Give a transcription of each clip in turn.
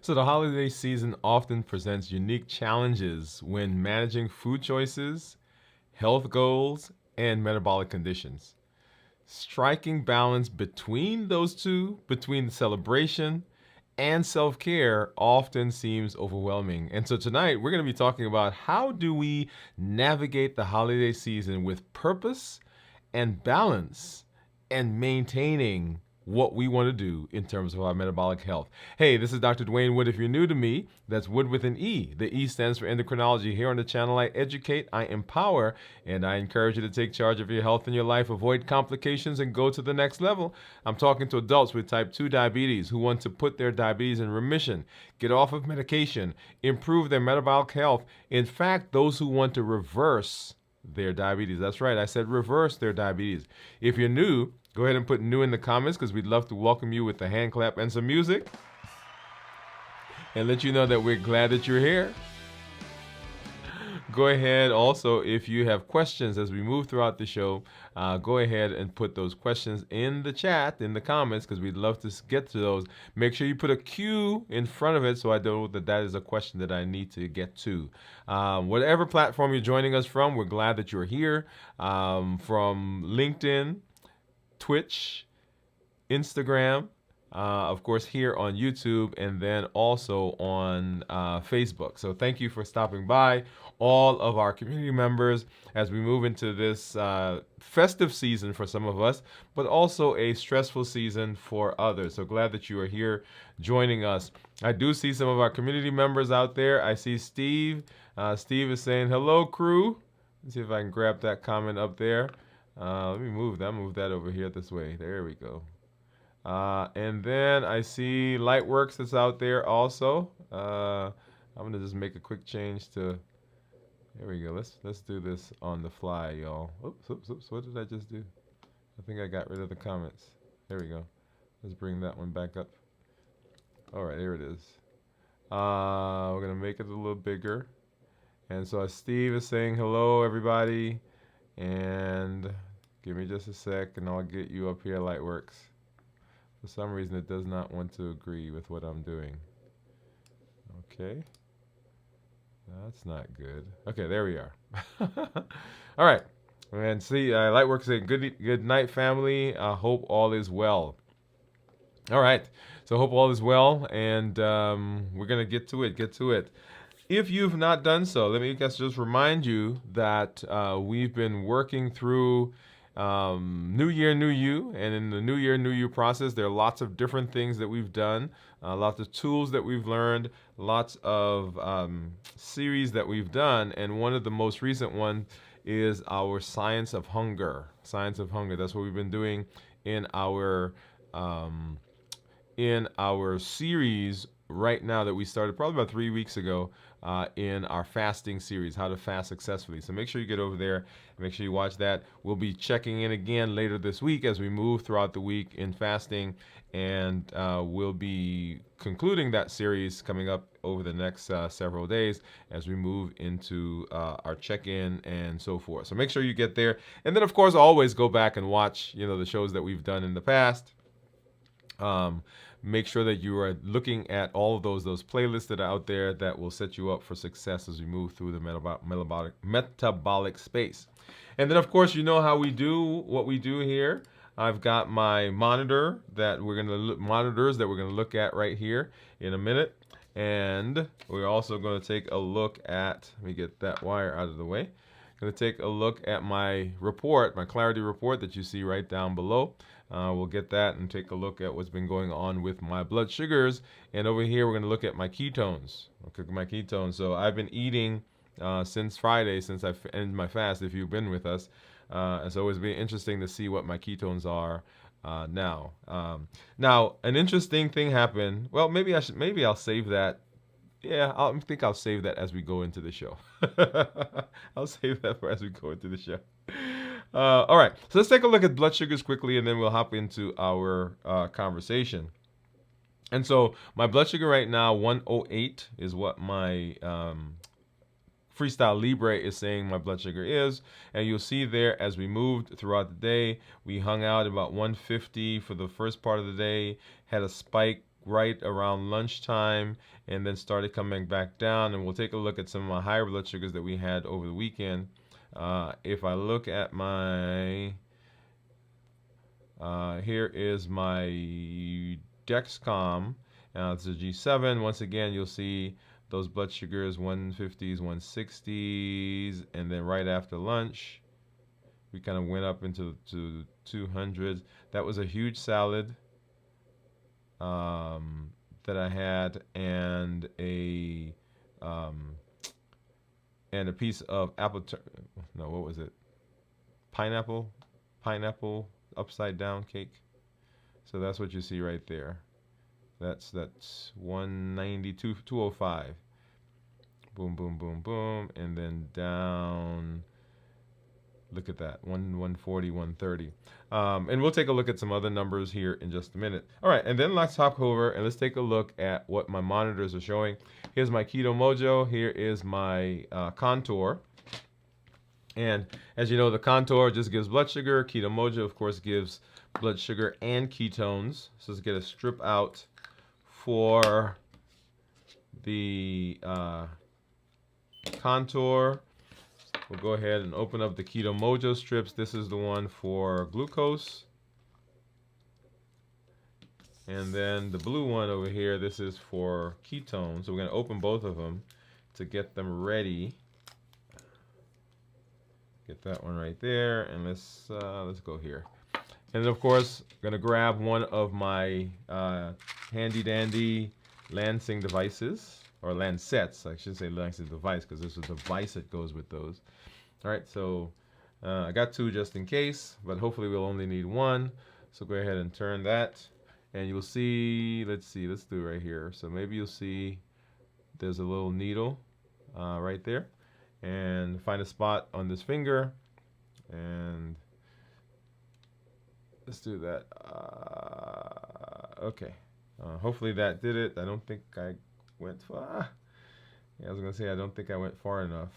So the holiday season often presents unique challenges when managing food choices, health goals, and metabolic conditions. Striking balance between those two, between the celebration and self-care, often seems overwhelming. And so tonight we're going to be talking about how do we navigate the holiday season with purpose and balance and maintaining what we want to do in terms of our metabolic health. Hey, this is Dr. Dwain Woode. If you're new to me, that's Wood with an E. The E stands for endocrinology. Here on the channel, I educate, I empower, and I encourage you to take charge of your health and your life, avoid complications, and go to the next level. I'm talking to adults with type 2 diabetes who want to put their diabetes in remission, get off of medication, improve their metabolic health. In fact, those who want to reverse their diabetes. That's right, I said reverse their diabetes. If you're new, go ahead and put new in the comments because we'd love to welcome you with a hand clap and some music and let you know that we're glad that you're here. Go ahead also, if you have questions as we move throughout the show, go ahead and put those questions in the chat, in the comments, because we'd love to get to those. Make sure you put a Q in front of it so I know that that is a question that I need to get to. Whatever platform you're joining us from, we're glad that you're here. From LinkedIn, Twitch, Instagram, of course, here on YouTube, and then also on Facebook. So thank you for stopping by, all of our community members, as we move into this festive season for some of us, but also a stressful season for others. So glad that you are here joining us. I do see some of our community members out there. I see Steve. Steve is saying, hello, crew. Let's see if I can grab that comment up there. Let me move that over here this way. There we go. And then I see Lightworks that's out there also. I'm gonna just make a quick change to. There we go. Let's do this on the fly, y'all. Oops. What did I just do? I think I got rid of the comments. There we go. Let's bring that one back up. All right, here it is. We're gonna make it a little bigger. And so Steve is saying hello, everybody. And give me just a sec, and I'll get you up here, Lightworks. For some reason, it does not want to agree with what I'm doing. Okay. That's not good. Okay, there we are. All right. And see, Lightworks saying, good night, family. I hope all is well. All right. So hope all is well, and we're going to get to it. If you've not done so, let me just remind you that we've been working through New Year, New You, and in the New Year, New You process, there are lots of different things that we've done, lots of tools that we've learned, lots of series that we've done, and one of the most recent ones is our Science of Hunger. Science of Hunger. That's what we've been doing in our series right now that we started probably about 3 weeks ago in our fasting series, How to Fast Successfully. So make sure you get over there. Make sure you watch that. We'll be checking in again later this week as we move throughout the week in fasting, and we'll be concluding that series coming up over the next several days as we move into our check-in and so forth. So make sure you get there. And then, of course, always go back and watch, the shows that we've done in the past. Make sure that you are looking at all of those playlists that are out there that will set you up for success as we move through the metabolic space. And then, of course, you know how we do what we do here. I've got my monitors that we're going to look at right here in a minute. And we're also going to take a look at, let me get that wire out of the way. Going to take a look at my report, my clarity report that you see right down below. We'll get that and take a look at what's been going on with my blood sugars. And over here, we're going to look at my ketones. So I've been eating since Friday, since I ended my fast, if you've been with us. And so it's been interesting to see what my ketones are now. Now, an interesting thing happened. Well, maybe I'll save that. Yeah, I think I'll save that as we go into the show. I'll save that for as we go into the show. All right, so let's take a look at blood sugars quickly, and then we'll hop into our conversation. And so my blood sugar right now, 108, is what my Freestyle Libre is saying my blood sugar is. And you'll see there as we moved throughout the day, we hung out about 150 for the first part of the day, had a spike right around lunchtime and then started coming back down. And we'll take a look at some of my higher blood sugars that we had over the weekend. If I look at my, here is my Dexcom. It's a G7. Once again, you'll see those blood sugars, 150s, 160s, and then right after lunch, we kind of went up into 200s. That was a huge salad that I had, and a piece of apple. No, what was it? Pineapple upside down cake. So that's what you see right there. That's 192, 205. Boom, boom, boom, boom, and then down. Look at that, 140, 130. And we'll take a look at some other numbers here in just a minute. All right, and then let's hop over and let's take a look at what my monitors are showing. Here's my Keto Mojo. Here is my Contour. And as you know, the Contour just gives blood sugar. Keto Mojo, of course, gives blood sugar and ketones. So let's get a strip out for the Contour. We'll go ahead and open up the Keto Mojo strips. This is the one for glucose. And then the blue one over here, this is for ketones. So we're going to open both of them to get them ready. Get that one right there, and let's go here. And then of course, I'm going to grab one of my handy dandy Lansing devices. Or Lancets, I should say Lansing device, because there's a device that goes with those. All right, so I got two just in case, but hopefully we'll only need one. So go ahead and turn that, and you'll see, let's do it right here. So maybe you'll see there's a little needle right there, and find a spot on this finger, and let's do that. Okay, hopefully that did it. I don't think I went far. Yeah, I was gonna say I don't think I went far enough,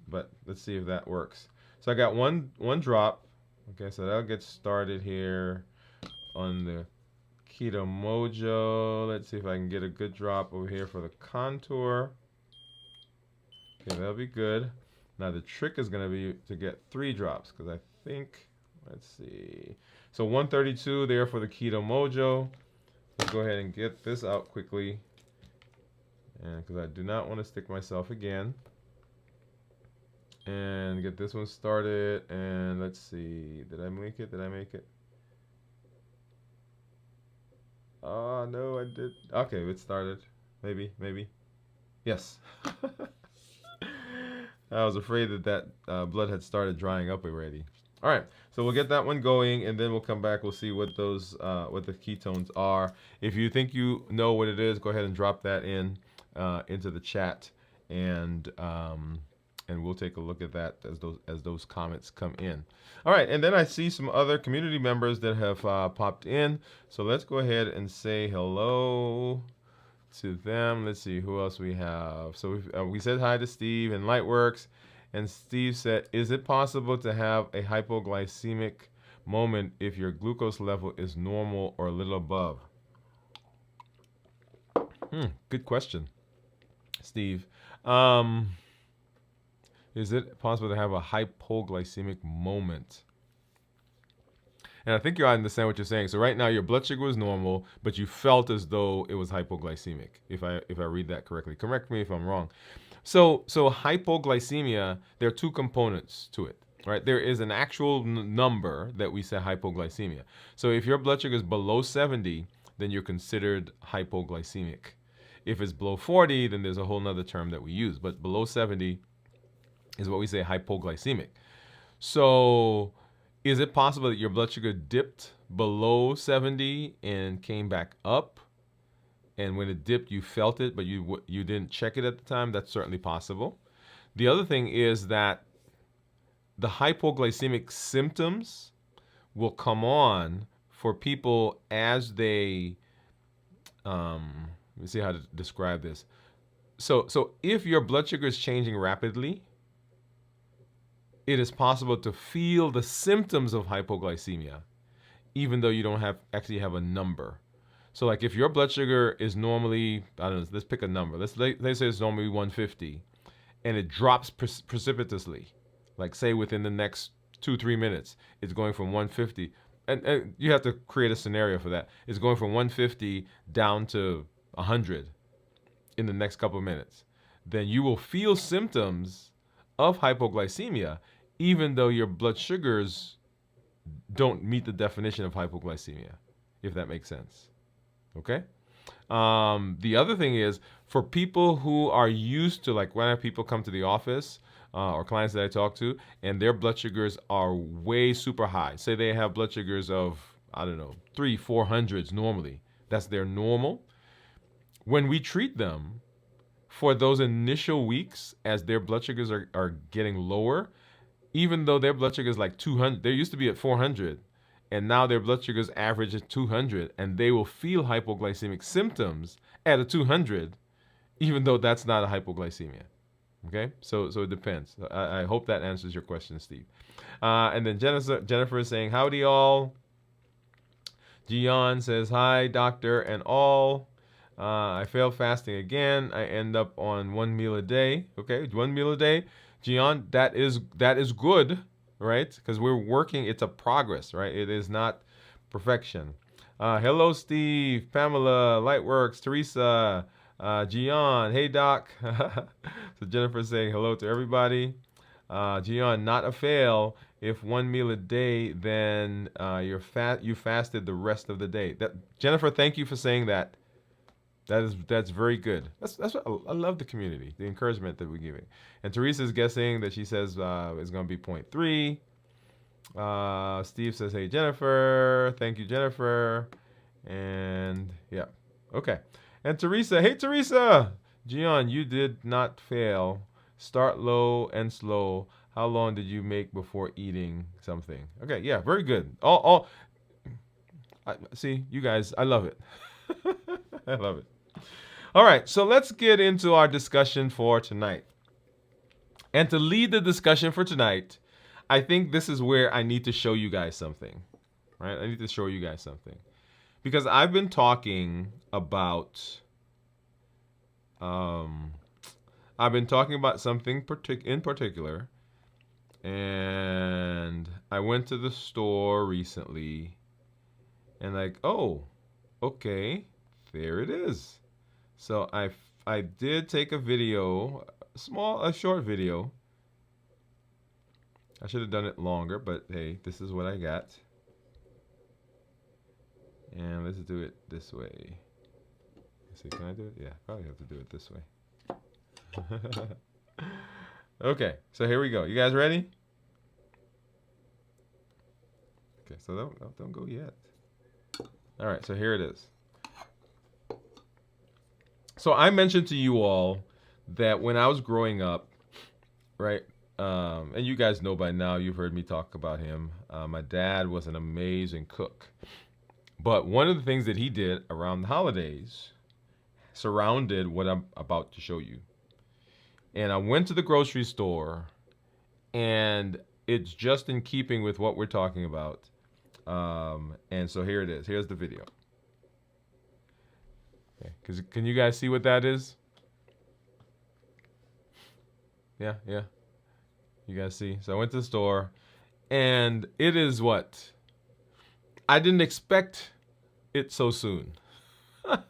but let's see if that works. So I got one drop. Okay, so that'll get started here on the Keto Mojo. Let's see if I can get a good drop over here for the Contour. Okay, that'll be good. Now the trick is gonna be to get 3 drops, because I think, let's see. So 132 there for the Keto Mojo. Let's go ahead and get this out quickly. And because I do not want to stick myself again. And get this one started. And let's see. Did I make it? Did I make it? Oh, no, I did. Okay, it started. Maybe. Yes. I was afraid that blood had started drying up already. All right, so we'll get that one going, and then we'll come back. We'll see what those what the ketones are. If you think you know what it is, go ahead and drop that into the chat, and we'll take a look at that as those comments come in. All right, and then I see some other community members that have popped in. So let's go ahead and say hello to them. Let's see who else we have. So we said hi to Steve and Lightworks. And Steve said, is it possible to have a hypoglycemic moment if your glucose level is normal or a little above? Good question, Steve. Is it possible to have a hypoglycemic moment? And I think you understand what you're saying. So right now your blood sugar was normal, but you felt as though it was hypoglycemic. If I read that correctly, correct me if I'm wrong. So hypoglycemia, there are 2 components to it, right? There is an actual number that we say hypoglycemia. So if your blood sugar is below 70, then you're considered hypoglycemic. If it's below 40, then there's a whole nother term that we use. But below 70 is what we say hypoglycemic. So is it possible that your blood sugar dipped below 70 and came back up? And when it dipped, you felt it, but you didn't check it at the time? That's certainly possible. The other thing is that the hypoglycemic symptoms will come on for people as they, let me see how to describe this. So if your blood sugar is changing rapidly, it is possible to feel the symptoms of hypoglycemia, even though you don't actually have a number. So like if your blood sugar is normally, I don't know, let's pick a number. Let's say it's normally 150 and it drops precipitously. Like say within the next 2-3 minutes, it's going from 150. And you have to create a scenario for that. It's going from 150 down to 100 in the next couple of minutes. Then you will feel symptoms of hypoglycemia, even though your blood sugars don't meet the definition of hypoglycemia, if that makes sense. Okay? The other thing is for people who are used to, like when people come to the office or clients that I talk to, and their blood sugars are way super high. Say they have blood sugars of, I don't know, 300-400s normally. That's their normal. When we treat them for those initial weeks as their blood sugars are getting lower, even though their blood sugar is like 200, they used to be at 400, and now their blood sugars average at 200, and they will feel hypoglycemic symptoms at a 200, even though that's not a hypoglycemia. Okay, so it depends. I hope that answers your question, Steve. And then Jennifer is saying, howdy all. Gian says, hi, doctor and all. I failed fasting again. I end up on 1 meal a day. Okay, 1 meal a day. Gian, that is good, right? Because we're working. It's a progress, right? It is not perfection. Hello, Steve, Pamela, Lightworks, Teresa, Gian. Hey, Doc. So Jennifer's saying hello to everybody. Gian, not a fail. If 1 meal a day, then you fasted the rest of the day. Jennifer, thank you for saying that. That's very good. That's what I love the community, the encouragement that we're giving. And Teresa's guessing that she says it's going to be 0.3. Steve says, hey, Jennifer. Thank you, Jennifer. And yeah, okay. And Teresa, hey, Teresa. Gian, you did not fail. Start low and slow. How long did you make before eating something? Okay, yeah, very good. See, you guys, I love it. I love it. All right, so let's get into our discussion for tonight. And to lead the discussion for tonight, I think this is where I need to show you guys something, right? I need to show you guys something. Because I've been talking about something in particular, and I went to the store recently, and like, oh, okay, there it is. So I did take a video, a short video. I should have done it longer, but hey, this is what I got. And let's do it this way. Let's see, can I do it? Yeah, probably have to do it this way. Okay, so here we go. You guys ready? Okay, so don't go yet. All right, so here it is. So I mentioned to you all that when I was growing up, right, and you guys know by now, you've heard me talk about him. My dad was an amazing cook. But one of the things that he did around the holidays surrounded what I'm about to show you. And I went to the grocery store, and it's just in keeping with what we're talking about. And so here it is. Here's the video. Okay. Can you guys see what that is? Yeah. You guys see? So I went to the store, and it is what? I didn't expect it so soon. I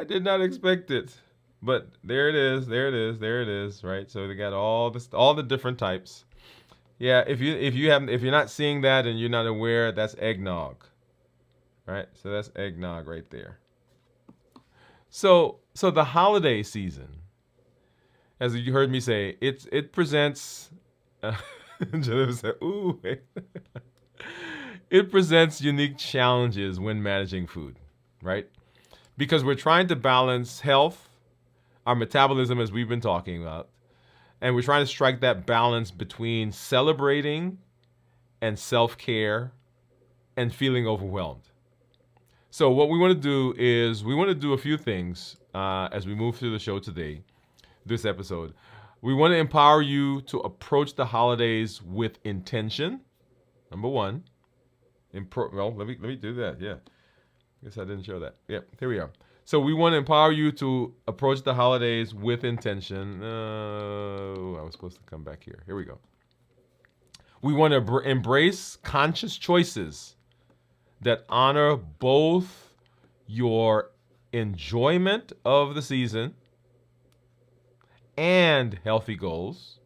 did not expect it. But there it is, right? So they got all the different types. Yeah, if you're not seeing that and you're not aware, that's eggnog. Right? So that's eggnog right there. So the holiday season, as you heard me say, it presents Jennifer said, ooh. It presents unique challenges when managing food, right? Because we're trying to balance health, our metabolism, as we've been talking about, and we're trying to strike that balance between celebrating and self-care and feeling overwhelmed. So what we want to do is we want to do a few things as we move through the show today, this episode. We want to empower you to approach the holidays with intention, number one. Let me do that, yeah. Guess I didn't show that. Yep, here we are. So we want to empower you to approach the holidays with intention. I was supposed to come back here. Here we go. We want to embrace conscious choices that honor both your enjoyment of the season and healthy goals.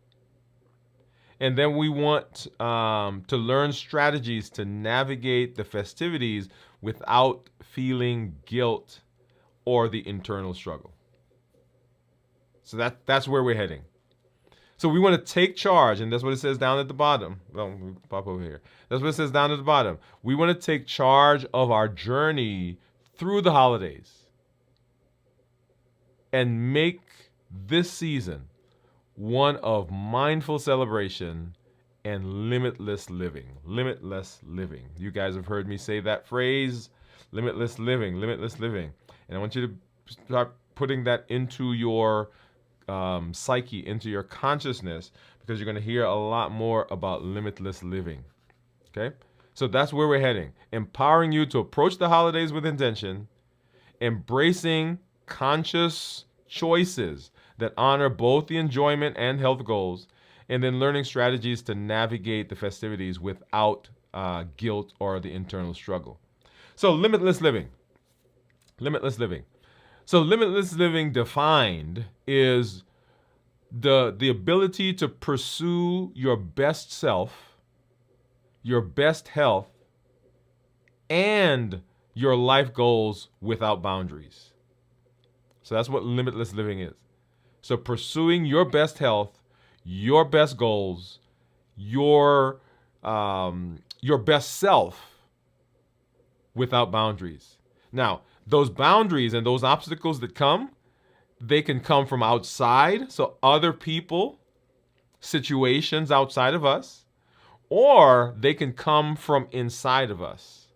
And then we want to learn strategies to navigate the festivities without feeling guilt or the internal struggle. So that's where we're heading. So we want to take charge, and that's what it says down at the bottom. Well, we pop over here. That's what it says down at the bottom. We want to take charge of our journey through the holidays and make this season one of mindful celebration and limitless living. Limitless living. You guys have heard me say that phrase, limitless living, limitless living. And I want you to start putting that into your psyche, into your consciousness, because you're going to hear a lot more about limitless living. Okay? So that's where we're heading. Empowering you to approach the holidays with intention, embracing conscious choices that honor both the enjoyment and health goals, and then learning strategies to navigate the festivities without guilt or the internal struggle. So limitless living. Limitless living. So limitless living defined is the ability to pursue your best self, your best health, and your life goals without boundaries. So that's what limitless living is. So pursuing your best health, your best goals, your best self without boundaries. Now, those boundaries and those obstacles that come, they can come from outside, so other people, situations outside of us, or they can come from inside of us.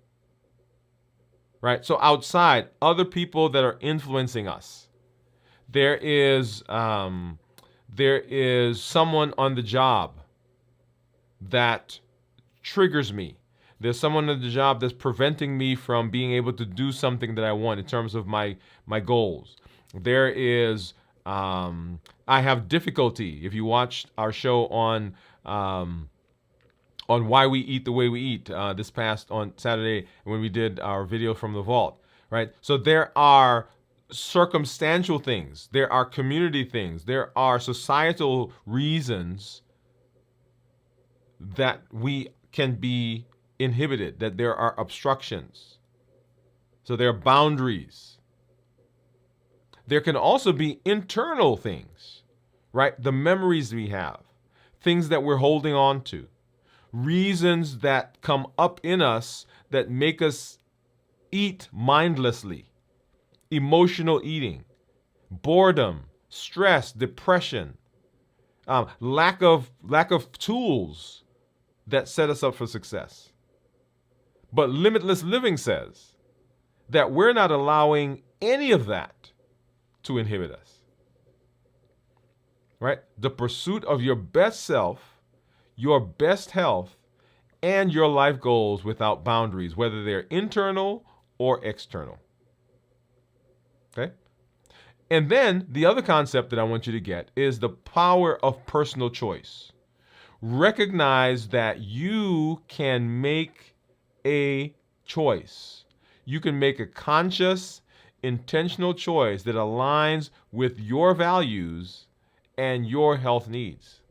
Right? So outside, other people that are influencing us. There is someone on the job that triggers me. There's someone on the job that's preventing me from being able to do something that I want in terms of my goals. There is, I have difficulty. If you watched our show on why we eat the way we eat this past on Saturday when we did our video from the vault, right? So there are circumstantial things, there are community things, there are societal reasons that we can be inhibited, that there are obstructions. So there are boundaries. There can also be internal things, right? The memories we have, things that we're holding on to, reasons that come up in us that make us eat mindlessly, emotional eating, boredom, stress, depression, lack of tools that set us up for success. But limitless living says that we're not allowing any of that to inhibit us. Right? The pursuit of your best self, your best health, and your life goals without boundaries, whether they're internal or external. Okay? And then the other concept that I want you to get is the power of personal choice. Recognize that you can make a choice. You can make a conscious, intentional choice that aligns with your values and your health needs.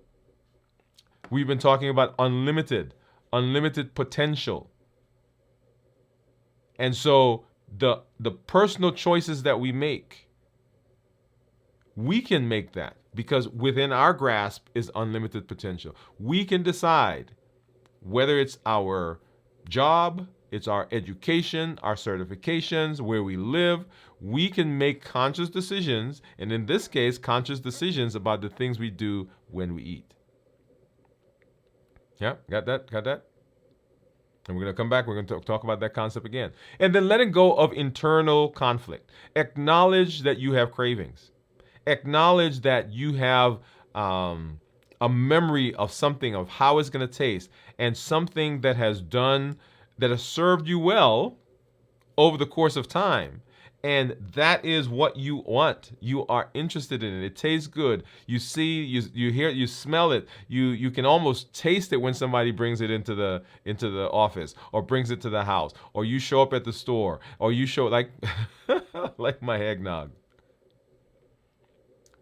We've been talking about unlimited potential. And so the personal choices that we make, we can make that because within our grasp is unlimited potential. We can decide whether it's our job, it's our education, our certifications, where we live. We can make conscious decisions, and in this case, conscious decisions about the things we do when we eat. Yeah, got that? Got that? And we're going to come back. We're going to talk about that concept again. And then letting go of internal conflict. Acknowledge that you have cravings. Acknowledge that you have a memory of something, of how it's going to taste, and something that has served you well over the course of time. And that is what you want. You are interested in it. It tastes good. You see, you hear, you smell it. You can almost taste it when somebody brings it into the office or brings it to the house, or you show up at the store, or you show like like my eggnog.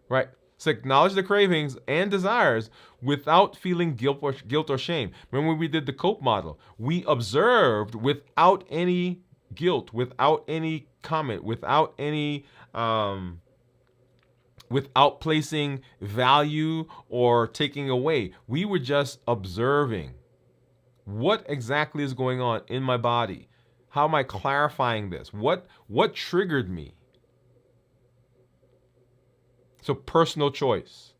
Right? So acknowledge the cravings and desires without feeling guilt or shame. Remember when we did the COPE model? We observed without any guilt, without any comment, without placing value or taking away. We were just observing what exactly is going on in my body. How am I clarifying this? What triggered me? So personal choice.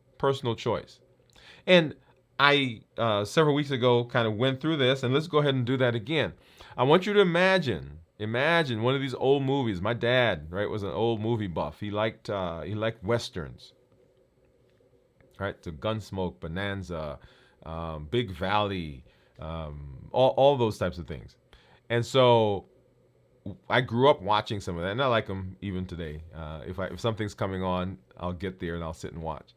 And I several weeks ago kind of went through this, and let's go ahead and do that again. I want you to imagine one of these old movies. My dad, right, was an old movie buff. He liked westerns, right? So Gunsmoke, Bonanza, Big Valley, all those types of things. And so I grew up watching some of that, and I like them even today. If something's coming on, I'll get there and I'll sit and watch.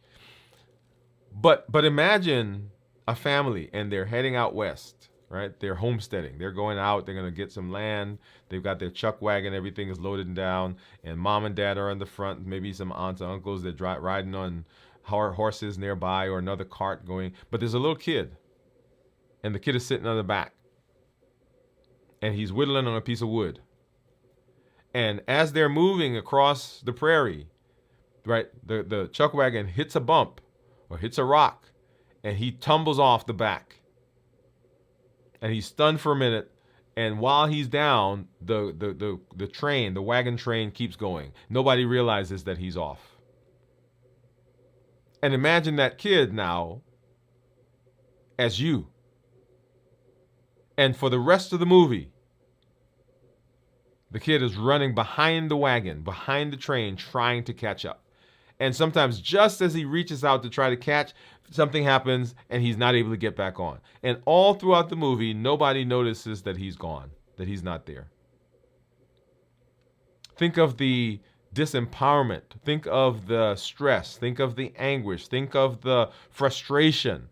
But imagine a family and they're heading out west, right? They're homesteading. They're going out. They're going to get some land. They've got their chuck wagon. Everything is loaded down, and mom and dad are in the front. Maybe some aunts and uncles that riding on horses nearby, or another cart going. But there's a little kid, and the kid is sitting on the back, and he's whittling on a piece of wood. And as they're moving across the prairie, right, the chuck wagon hits a bump or hits a rock, and he tumbles off the back. And he's stunned for a minute, and while he's down, the wagon train keeps going. Nobody realizes that he's off. And imagine that kid now as you. And for the rest of the movie, the kid is running behind the wagon, behind the train, trying to catch up. And sometimes just as he reaches out to try to catch, something happens and he's not able to get back on. And all throughout the movie, nobody notices that he's gone, that he's not there. Think of the disempowerment. Think of the stress. Think of the anguish. Think of the frustration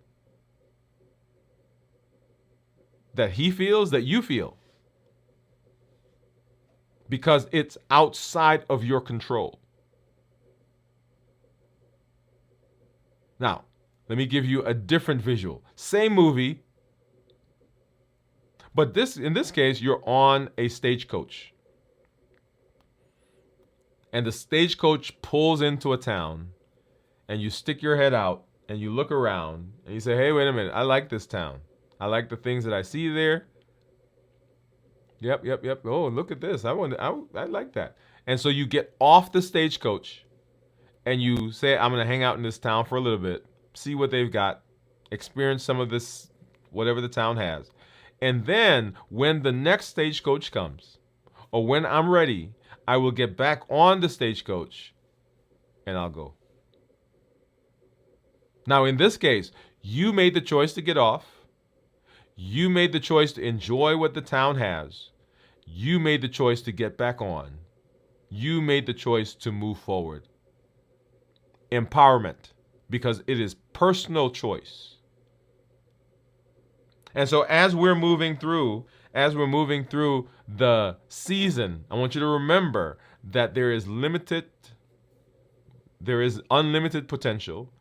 that he feels, that you feel. Because it's outside of your control. Now, let me give you a different visual. Same movie, but in this case, you're on a stagecoach. And the stagecoach pulls into a town, and you stick your head out, and you look around, and you say, hey, wait a minute, I like this town. I like the things that I see there. Yep. Oh, look at this. I like that. And so you get off the stagecoach and you say, I'm going to hang out in this town for a little bit, see what they've got, experience some of this, whatever the town has. And then when the next stagecoach comes, or when I'm ready, I will get back on the stagecoach and I'll go. Now, in this case, you made the choice to get off. You made the choice to enjoy what the town has. You made the choice to get back on. You made the choice to move forward. Empowerment, because it is personal choice. And so as we're moving through the season, I want you to remember that there is unlimited potential.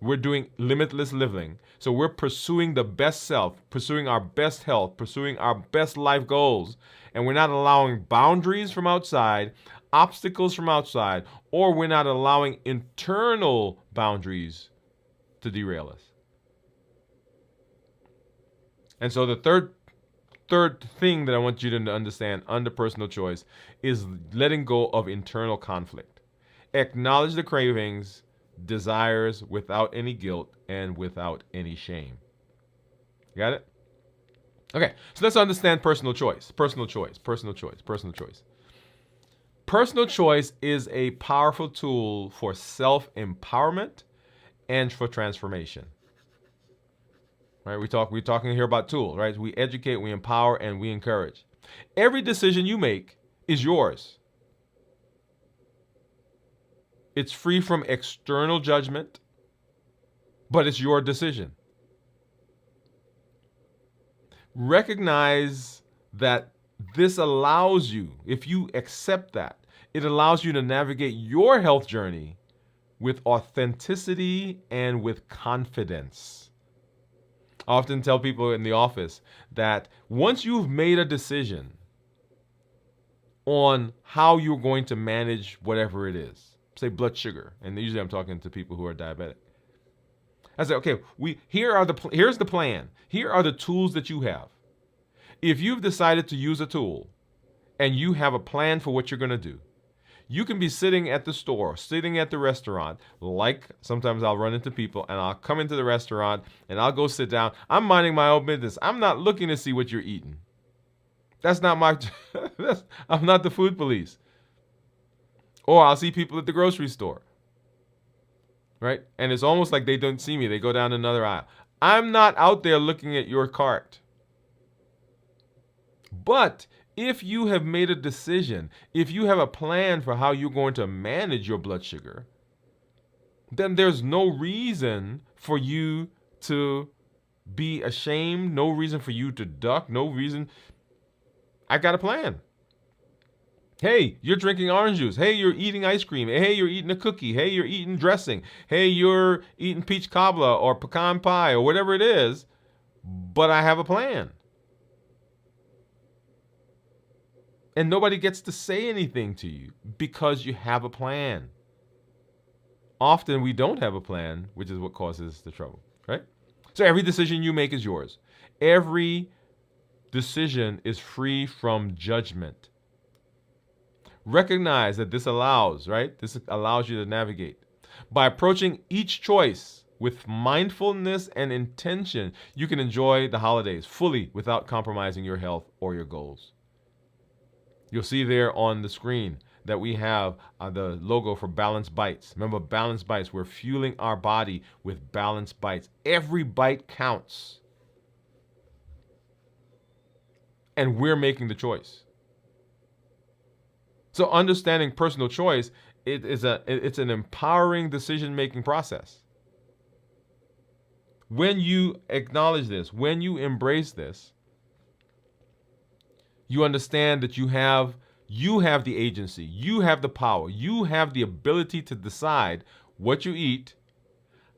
We're doing limitless living. So we're pursuing the best self, pursuing our best health, pursuing our best life goals. And we're not allowing boundaries from outside, obstacles from outside, or we're not allowing internal boundaries to derail us. And so the third thing that I want you to understand under personal choice is letting go of internal conflict. Acknowledge the cravings, desires without any guilt and without any shame. Got it? Okay, so let's understand personal choice. Personal choice is a powerful tool for self-empowerment and for transformation. Right? We're talking here about tools, right? We educate, we empower, and we encourage. Every decision you make is yours. It's free from external judgment, but it's your decision. Recognize that this allows you, if you accept that, it allows you to navigate your health journey with authenticity and with confidence. I often tell people in the office that once you've made a decision on how you're going to manage whatever it is, say blood sugar, and usually I'm talking to people who are diabetic. I say, okay, here's the plan. Here are the tools that you have. If you've decided to use a tool and you have a plan for what you're going to do, you can be sitting at the store, sitting at the restaurant, like sometimes I'll run into people and I'll come into the restaurant and I'll go sit down. I'm minding my own business. I'm not looking to see what you're eating. That's not my, I'm not the food police. Or I'll see people at the grocery store, right? And it's almost like they don't see me. They go down another aisle. I'm not out there looking at your cart. But if you have made a decision, if you have a plan for how you're going to manage your blood sugar, then there's no reason for you to be ashamed, no reason for you to duck, no reason. I got a plan. Hey, you're drinking orange juice. Hey, you're eating ice cream. Hey, you're eating a cookie. Hey, you're eating dressing. Hey, you're eating peach cobbler or pecan pie or whatever it is, but I have a plan. And nobody gets to say anything to you because you have a plan. Often we don't have a plan, which is what causes the trouble, right? So every decision you make is yours. Every decision is free from judgment. Recognize that this allows, right? This allows you to navigate. By approaching each choice with mindfulness and intention, you can enjoy the holidays fully without compromising your health or your goals. You'll see there on the screen that we have the logo for Balanced Bites. Remember, Balanced Bites, we're fueling our body with Balanced Bites. Every bite counts. And we're making the choice. So understanding personal choice, it's an empowering decision-making process. When you acknowledge this, when you embrace this, you understand that you have the agency, you have the power, you have the ability to decide what you eat,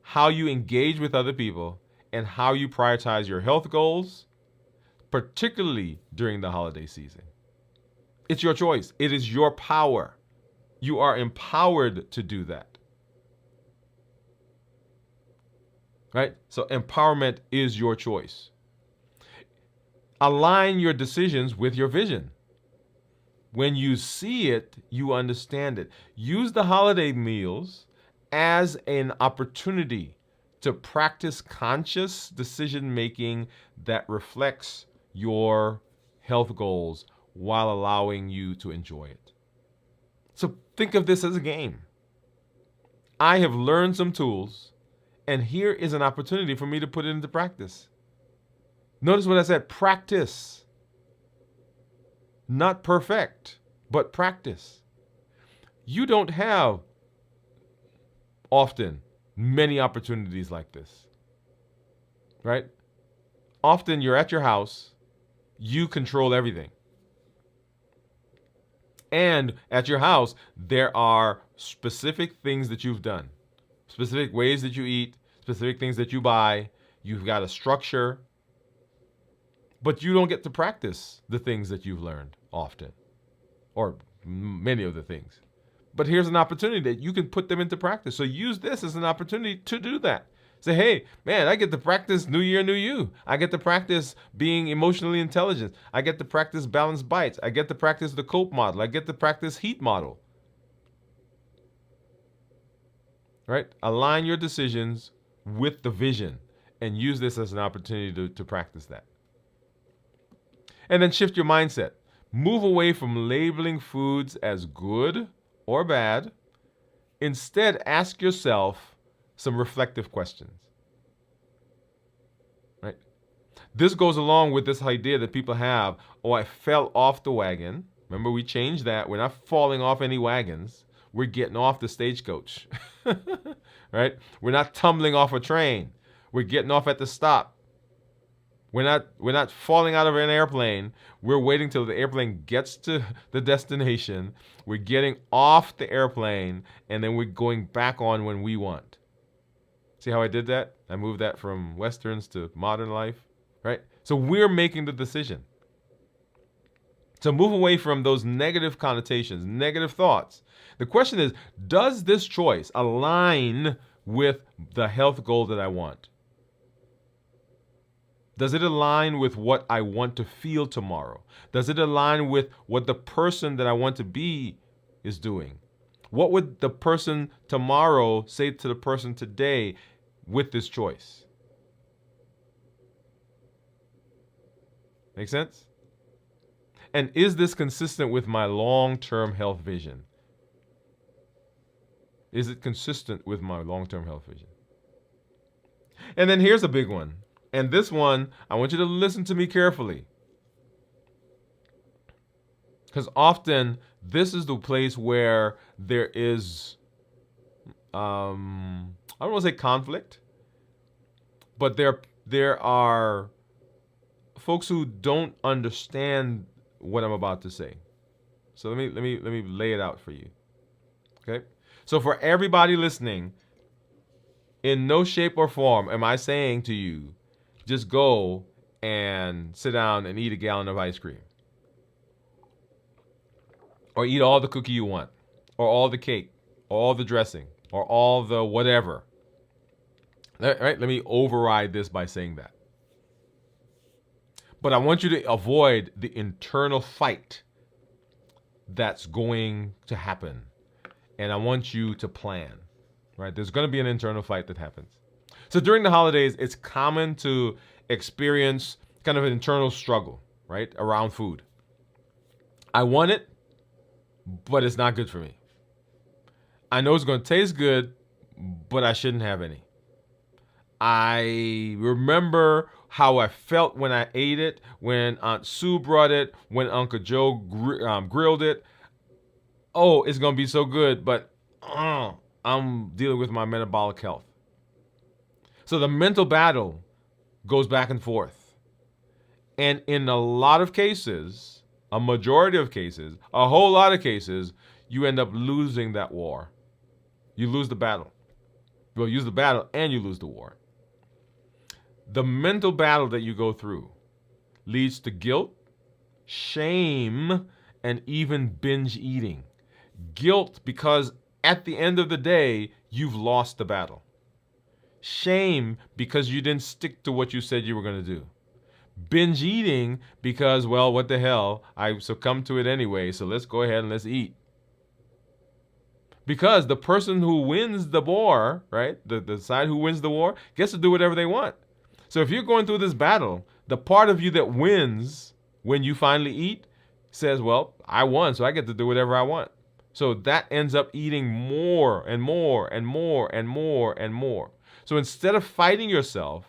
how you engage with other people, and how you prioritize your health goals, particularly during the holiday season. It's your choice. It is your power. You are empowered to do that. Right? So empowerment is your choice. Align your decisions with your vision. When you see it, you understand it. Use the holiday meals as an opportunity to practice conscious decision making that reflects your health goals while allowing you to enjoy it. So think of this as a game. I have learned some tools, and here is an opportunity for me to put it into practice. Notice what I said, practice. Not perfect, but practice. You don't have often many opportunities like this, right? Often you're at your house, you control everything. And at your house, there are specific things that you've done, specific ways that you eat, specific things that you buy. You've got a structure, but you don't get to practice the things that you've learned often, or many of the things. But here's an opportunity that you can put them into practice. So use this as an opportunity to do that. Say, hey, man, I get to practice New Year, New You. I get to practice being emotionally intelligent. I get to practice Balanced Bites. I get to practice the COPE model. I get to practice HEAT model. Right? Align your decisions with the vision and use this as an opportunity to practice that. And then shift your mindset. Move away from labeling foods as good or bad. Instead, ask yourself some reflective questions. Right? This goes along with this idea that people have, oh, I fell off the wagon, Remember, we changed that. We're not falling off any wagons. We're getting off the stagecoach. Right? We're not tumbling off a train. We're getting off at the stop. We're not falling out of an airplane. We're waiting till the airplane gets to the destination. We're getting off the airplane, and then we're going back on when we want. See how I did that? I moved that from Westerns to modern life, right? So we're making the decision. So move away from those negative connotations, negative thoughts. The question is, does this choice align with the health goal that I want? Does it align with what I want to feel tomorrow? Does it align with what the person that I want to be is doing? What would the person tomorrow say to the person today with this choice? Make sense? And is this consistent with my long-term health vision? Is it consistent with my long-term health vision? And then here's a big one. And this one, I want you to listen to me carefully. Because often, this is the place where there is, I don't want to say conflict, but there are folks who don't understand what I'm about to say. So let me lay it out for you. Okay? So for everybody listening, in no shape or form am I saying to you, just go and sit down and eat a gallon of ice cream. Or eat all the cookie you want. Or all the cake. Or all the dressing. Or all the whatever. All right, let me override this by saying that. But I want you to avoid the internal fight that's going to happen. And I want you to plan. Right? There's going to be an internal fight that happens. So during the holidays, it's common to experience kind of an internal struggle, right, around food. I want it, but it's not good for me. I know it's going to taste good, but I shouldn't have any. I remember how I felt when I ate it, when Aunt Sue brought it, when Uncle Joe grilled it. Oh, it's going to be so good, but I'm dealing with my metabolic health. So the mental battle goes back and forth. And in a lot of cases, a majority of cases, a whole lot of cases, you end up losing that war. You lose the battle. Well, you lose the battle and you lose the war. The mental battle that you go through leads to guilt, shame, and even binge eating. Guilt because at the end of the day, you've lost the battle. Shame because you didn't stick to what you said you were going to do. Binge eating because, well, what the hell, I succumbed to it anyway, so let's go ahead and let's eat. Because the person who wins the war, right, the side who wins the war, gets to do whatever they want. So if you're going through this battle, the part of you that wins when you finally eat says, well, I won, so I get to do whatever I want. So that ends up eating more and more and more and more and more. So instead of fighting yourself,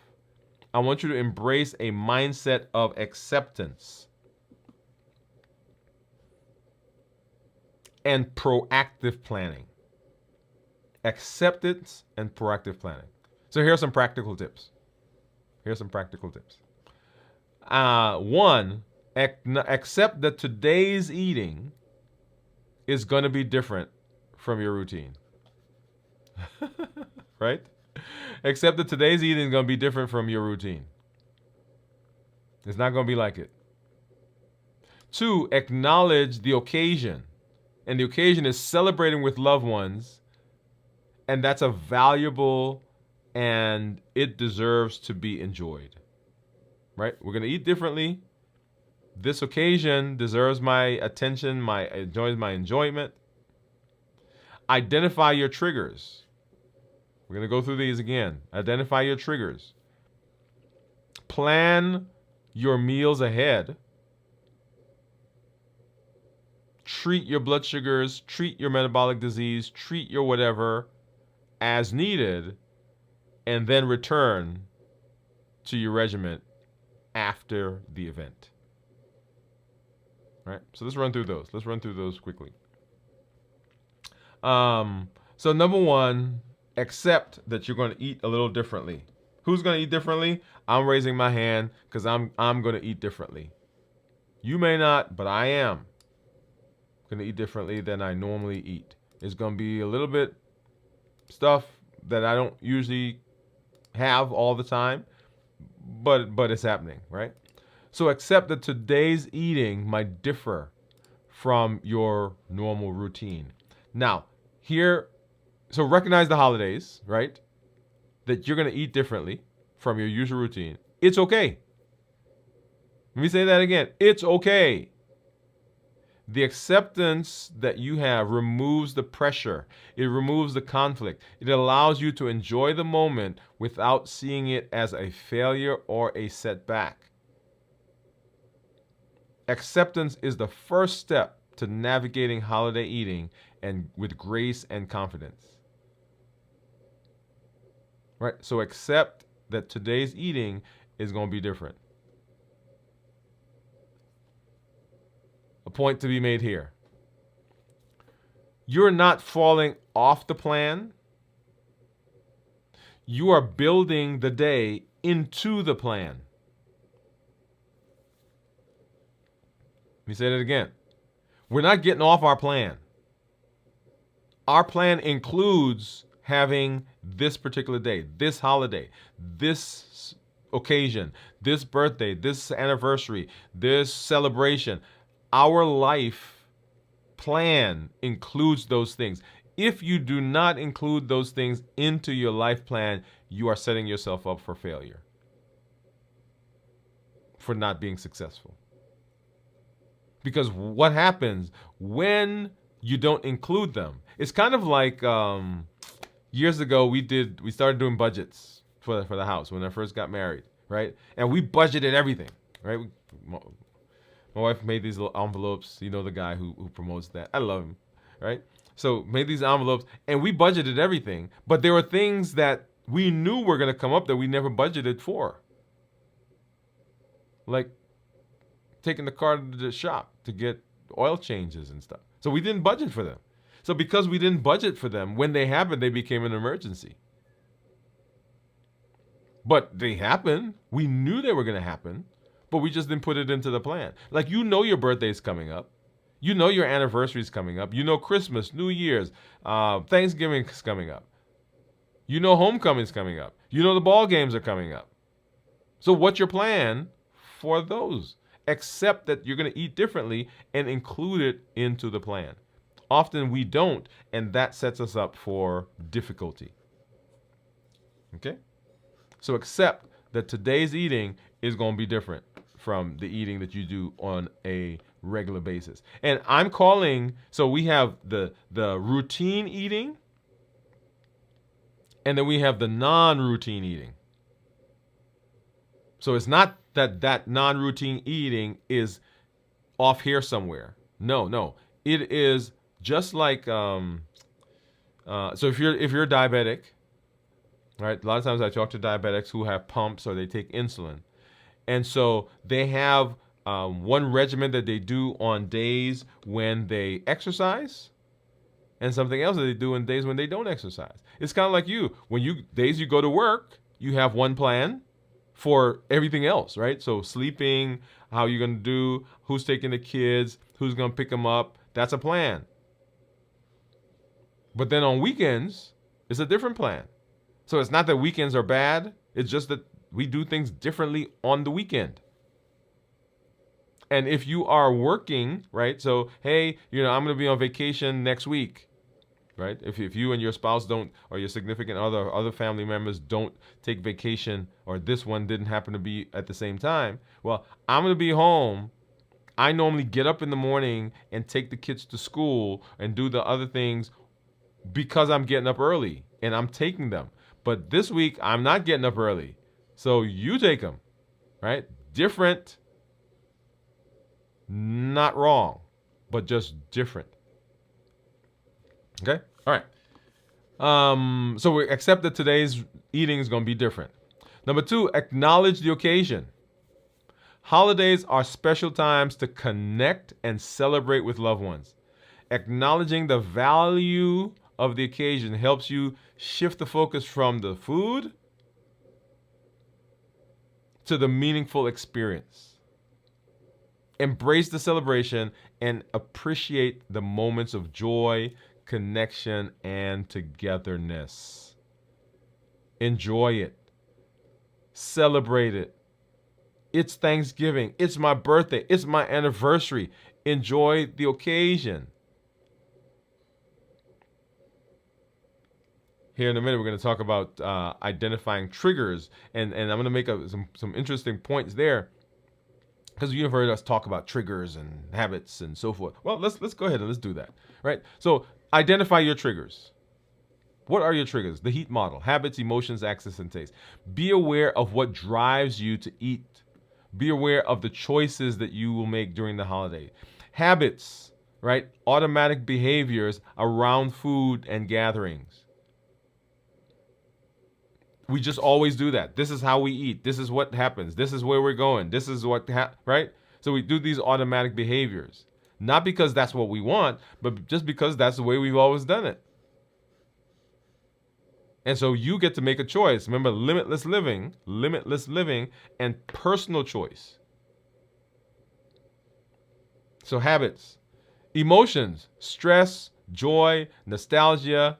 I want you to embrace a mindset of acceptance and proactive planning. Acceptance and proactive planning. So here are some practical tips. One, accept that today's eating is going to be different from your routine. Right? Accept that today's eating is going to be different from your routine. It's not going to be like it. 2, acknowledge the occasion. And the occasion is celebrating with loved ones. And that's a valuable and it deserves to be enjoyed. Right? We're going to eat differently. This occasion deserves my attention, my enjoyment. Identify your triggers. We're going to go through these again. Identify your triggers. Plan your meals ahead. Treat your blood sugars, treat your metabolic disease, treat your whatever as needed, and then return to your regimen after the event. right? So let's run through those. Let's run through those quickly. So number one, accept that you're going to eat a little differently. Who's going to eat differently? I'm raising my hand because I'm going to eat differently. You may not, but I am going to eat differently than I normally eat. It's going to be a little bit stuff that I don't usually have all the time, but it's happening, right? So accept that today's eating might differ from your normal routine. Now, so recognize the holidays, right? That you're going to eat differently from your usual routine. It's okay. Let me say that again. It's okay. The acceptance that you have removes the pressure. It removes the conflict. It allows you to enjoy the moment without seeing it as a failure or a setback. Acceptance is the first step to navigating holiday eating and with grace and confidence. Right? So accept that today's eating is going to be different. A point to be made here. You're not falling off the plan. You are building the day into the plan. Let me say that again. We're not getting off our plan. Our plan includes having this particular day, this holiday, this occasion, this birthday, this anniversary, this celebration. Our life plan includes those things. If you do not include those things into your life plan, you are setting yourself up for failure, for not being successful. Because what happens when you don't include them? It's kind of like years ago we started doing budgets for the house when I first got married, right? And we budgeted everything, right? My wife made these little envelopes. You know the guy who promotes that. I love him, right? So made these envelopes, and we budgeted everything. But there were things that we knew were going to come up that we never budgeted for. Like taking the car to the shop to get oil changes and stuff. So we didn't budget for them. So because we didn't budget for them, when they happened, they became an emergency. But they happened. We knew they were going to happen. But we just didn't put it into the plan. Like, you know your birthday's coming up. You know your anniversary's coming up. You know Christmas, New Year's, Thanksgiving's coming up. You know homecoming's coming up. You know the ball games are coming up. So what's your plan for those? Accept that you're going to eat differently and include it into the plan. Often we don't, and that sets us up for difficulty. Okay? So accept that today's eating is going to be different from the eating that you do on a regular basis. And I'm calling, so we have the routine eating, and then we have the non-routine eating. So it's not that non-routine eating is off here somewhere. No. It is just like, so if you're diabetic, right? A lot of times I talk to diabetics who have pumps or they take insulin. And so they have one regimen that they do on days when they exercise and something else that they do on days when they don't exercise. It's kind of like you. Days you go to work, you have one plan for everything else, right? So sleeping, how you're going to do, who's taking the kids, who's going to pick them up. That's a plan. But then on weekends, it's a different plan. So it's not that weekends are bad. It's just that we do things differently on the weekend. And if you are working, right? So, hey, I'm going to be on vacation next week, right? If you and your spouse don't, or your significant other family members don't take vacation, or this one didn't happen to be at the same time, well, I'm going to be home. I normally get up in the morning and take the kids to school and do the other things because I'm getting up early and I'm taking them. But this week, I'm not getting up early. So you take them, right? Different, not wrong, but just different. Okay? All right. So we accept that today's eating is going to be different. Number 2, acknowledge the occasion. Holidays are special times to connect and celebrate with loved ones. Acknowledging the value of the occasion helps you shift the focus from the food to the meaningful experience. Embrace the celebration and appreciate the moments of joy, connection, and togetherness. Enjoy it. Celebrate it. It's Thanksgiving. It's my birthday. It's my anniversary. Enjoy the occasion. Here in a minute, we're going to talk about identifying triggers, and I'm going to make some interesting points there, because you've heard us talk about triggers and habits and so forth. Well, let's go ahead and let's do that, right? So identify your triggers. What are your triggers? The HEAT model: habits, emotions, access, and taste. Be aware of what drives you to eat. Be aware of the choices that you will make during the holiday. Habits, right? Automatic behaviors around food and gatherings. We just always do that. This is how we eat. This is what happens. This is where we're going. This is what, right? So we do these automatic behaviors. Not because that's what we want, but just because that's the way we've always done it. And so you get to make a choice. Remember, limitless living, and personal choice. So habits, emotions, stress, joy, nostalgia,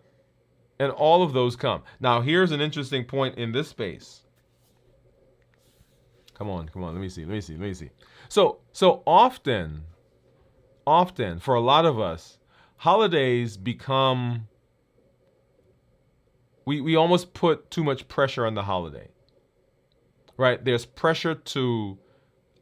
and all of those come. Now, here's an interesting point in this space. Come on. Let me see. So often, for a lot of us, holidays become, we almost put too much pressure on the holiday, right? There's pressure to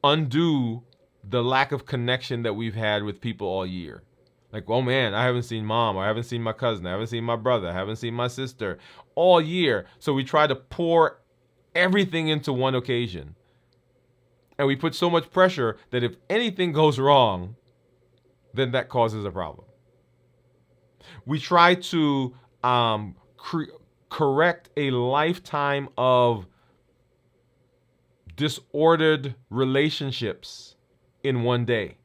undo the lack of connection that we've had with people all year. Like, oh man, I haven't seen mom, or I haven't seen my cousin, I haven't seen my brother, I haven't seen my sister all year. So we try to pour everything into one occasion. And we put so much pressure that if anything goes wrong, then that causes a problem. We try to correct a lifetime of disordered relationships in one day.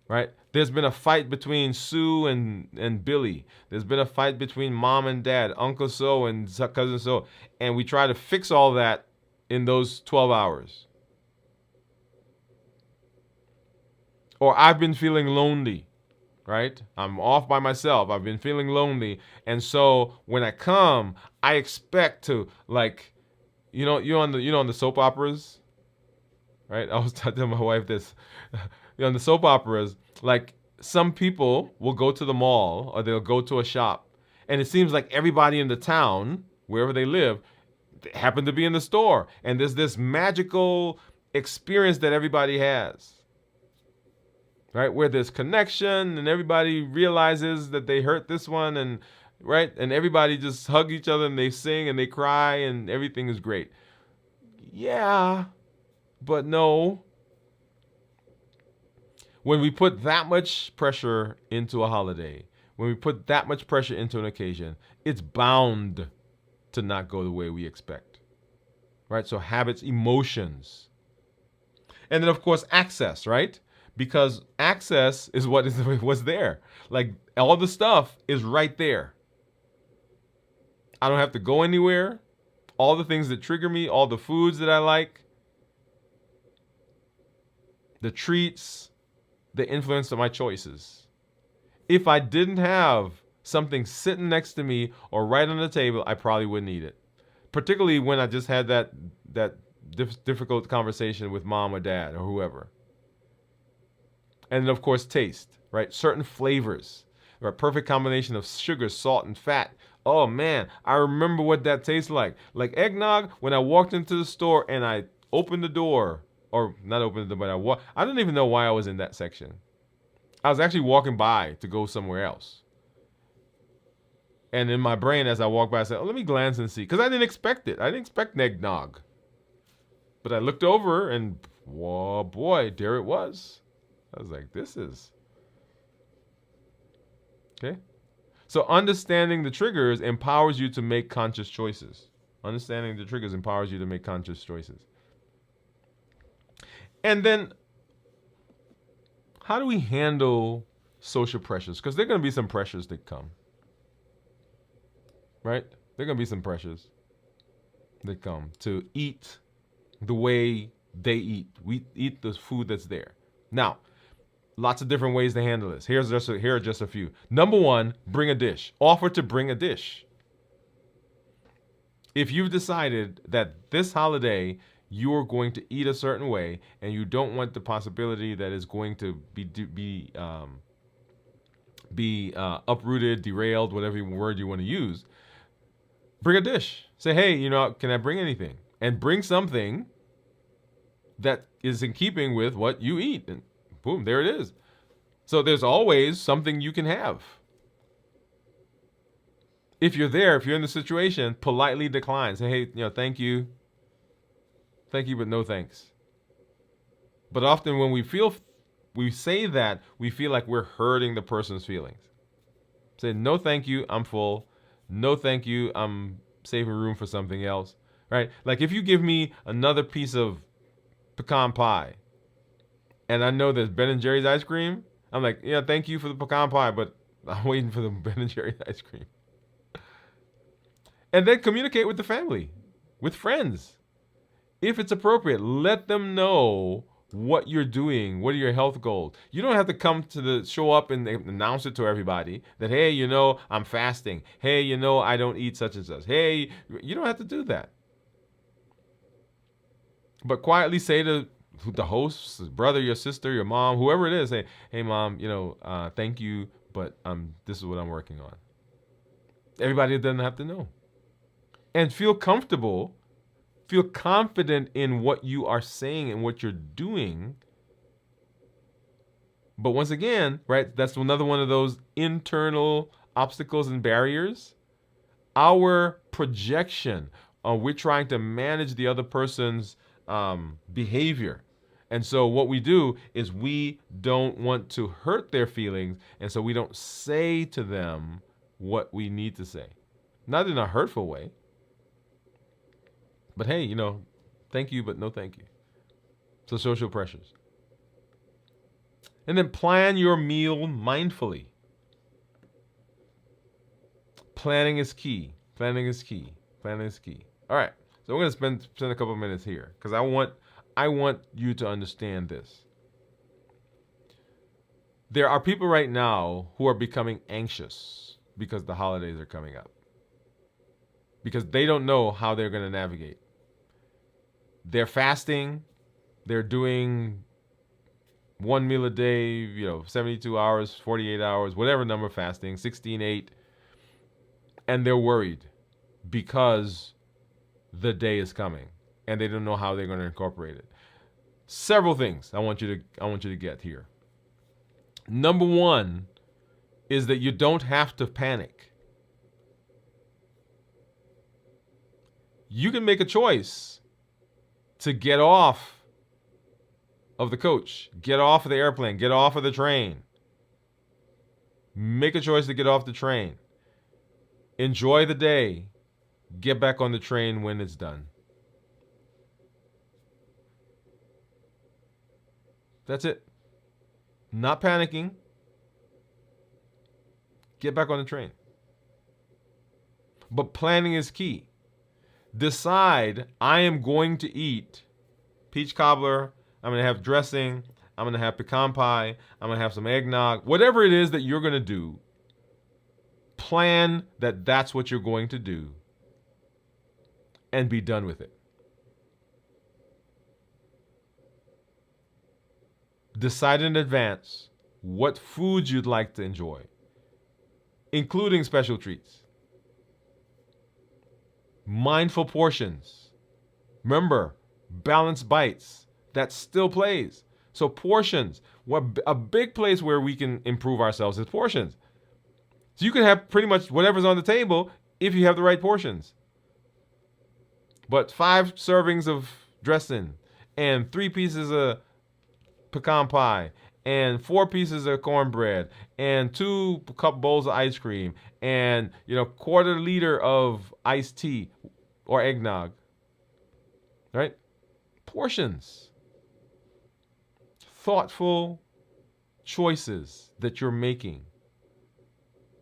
Right? There's been a fight between Sue and Billy. There's been a fight between mom and dad, Uncle so and cousin so. And we try to fix all that in those 12 hours. Or I've been feeling lonely, right? I'm off by myself. I've been feeling lonely. And so when I come, I expect to, like, you're on the soap operas, right? I was telling my wife this. On the soap operas, like, some people will go to the mall or they'll go to a shop, and it seems like everybody in the town, wherever they live, happen to be in the store, and there's this magical experience that everybody has, right? Where there's connection and everybody realizes that they hurt this one, and right, and everybody just hug each other and they sing and they cry and everything is great. Yeah, but no. When we put that much pressure into a holiday, when we put that much pressure into an occasion, it's bound to not go the way we expect, right? So habits, emotions, and then of course access, right? Because access is what's there. Like, all the stuff is right there. I don't have to go anywhere. All the things that trigger me, all the foods that I like, the treats, the influence of my choices. If I didn't have something sitting next to me or right on the table, I probably wouldn't eat it. Particularly when I just had that difficult conversation with mom or dad or whoever. And then of course taste, right? Certain flavors, or a perfect combination of sugar, salt, and fat. Oh man, I remember what that tastes like. Like eggnog, when I walked into the store and I opened the door, or not open the door, but I don't even know why I was in that section. I was actually walking by to go somewhere else. And in my brain, as I walked by, I said, oh, let me glance and see. Because I didn't expect it. I didn't expect eggnog. But I looked over and, whoa, boy, there it was. I was like, this is... Okay? So understanding the triggers empowers you to make conscious choices. Understanding the triggers empowers you to make conscious choices. And then how do we handle social pressures? Because there are going to be some pressures that come, right? There are going to be some pressures that come to eat the way they eat. We eat the food that's there. Now, lots of different ways to handle this. Here are just a few. Number one, bring a dish. Offer to bring a dish. If you've decided that this holiday you're going to eat a certain way and you don't want the possibility that it's going to be uprooted, derailed, whatever word you want to use, bring a dish. Say, hey, can I bring anything? And bring something that is in keeping with what you eat. And boom, there it is. So there's always something you can have. If you're in the situation, politely decline. Say, hey, thank you. Thank you, but no thanks. But often when we say that, we feel like we're hurting the person's feelings. Say, no thank you, I'm full. No thank you, I'm saving room for something else. Right? Like if you give me another piece of pecan pie and I know there's Ben and Jerry's ice cream, I'm like, yeah, thank you for the pecan pie, but I'm waiting for the Ben and Jerry's ice cream. And then communicate with the family, with friends. If it's appropriate, let them know what you're doing, what are your health goals. You don't have to show up and announce it to everybody that, hey, I'm fasting. Hey, I don't eat such and such. Hey, you don't have to do that. But quietly say to the host, brother, your sister, your mom, whoever it is, say, hey, mom, thank you, but this is what I'm working on. Everybody doesn't have to know. And feel comfortable, feel confident in what you are saying and what you're doing. But once again, right, that's another one of those internal obstacles and barriers. Our projection, we're trying to manage the other person's behavior. And so what we do is we don't want to hurt their feelings, and so we don't say to them what we need to say. Not in a hurtful way. But hey, thank you, but no thank you. So social pressures. And then plan your meal mindfully. Planning is key. Planning is key. Planning is key. All right. So we're going to spend a couple of minutes here because I want you to understand this. There are people right now who are becoming anxious because the holidays are coming up. Because they don't know how they're going to navigate. They're fasting. They're doing one meal a day, 72 hours, 48 hours, whatever number fasting, 16/8. And they're worried because the day is coming and they don't know how they're going to incorporate it. Several things I want you to get here. Number one is that you don't have to panic. You can make a choice to get off of the coach, get off of the airplane, get off of the train. Make a choice to get off the train. Enjoy the day. Get back on the train when it's done. That's it. Not panicking. Get back on the train. But planning is key. Decide, I am going to eat peach cobbler, I'm going to have dressing, I'm going to have pecan pie, I'm going to have some eggnog, whatever it is that you're going to do. Plan that that's what you're going to do and be done with it. Decide in advance what foods you'd like to enjoy, including special treats. Mindful portions. Remember, balanced bites. That still plays. So portions. A big place where we can improve ourselves is portions. So you can have pretty much whatever's on the table if you have the right portions. But 5 servings of dressing and 3 pieces of pecan pie and 4 pieces of cornbread and 2 cup bowls of ice cream and quarter liter of iced tea or eggnog. Right? Portions. thoughtful choices that you're making.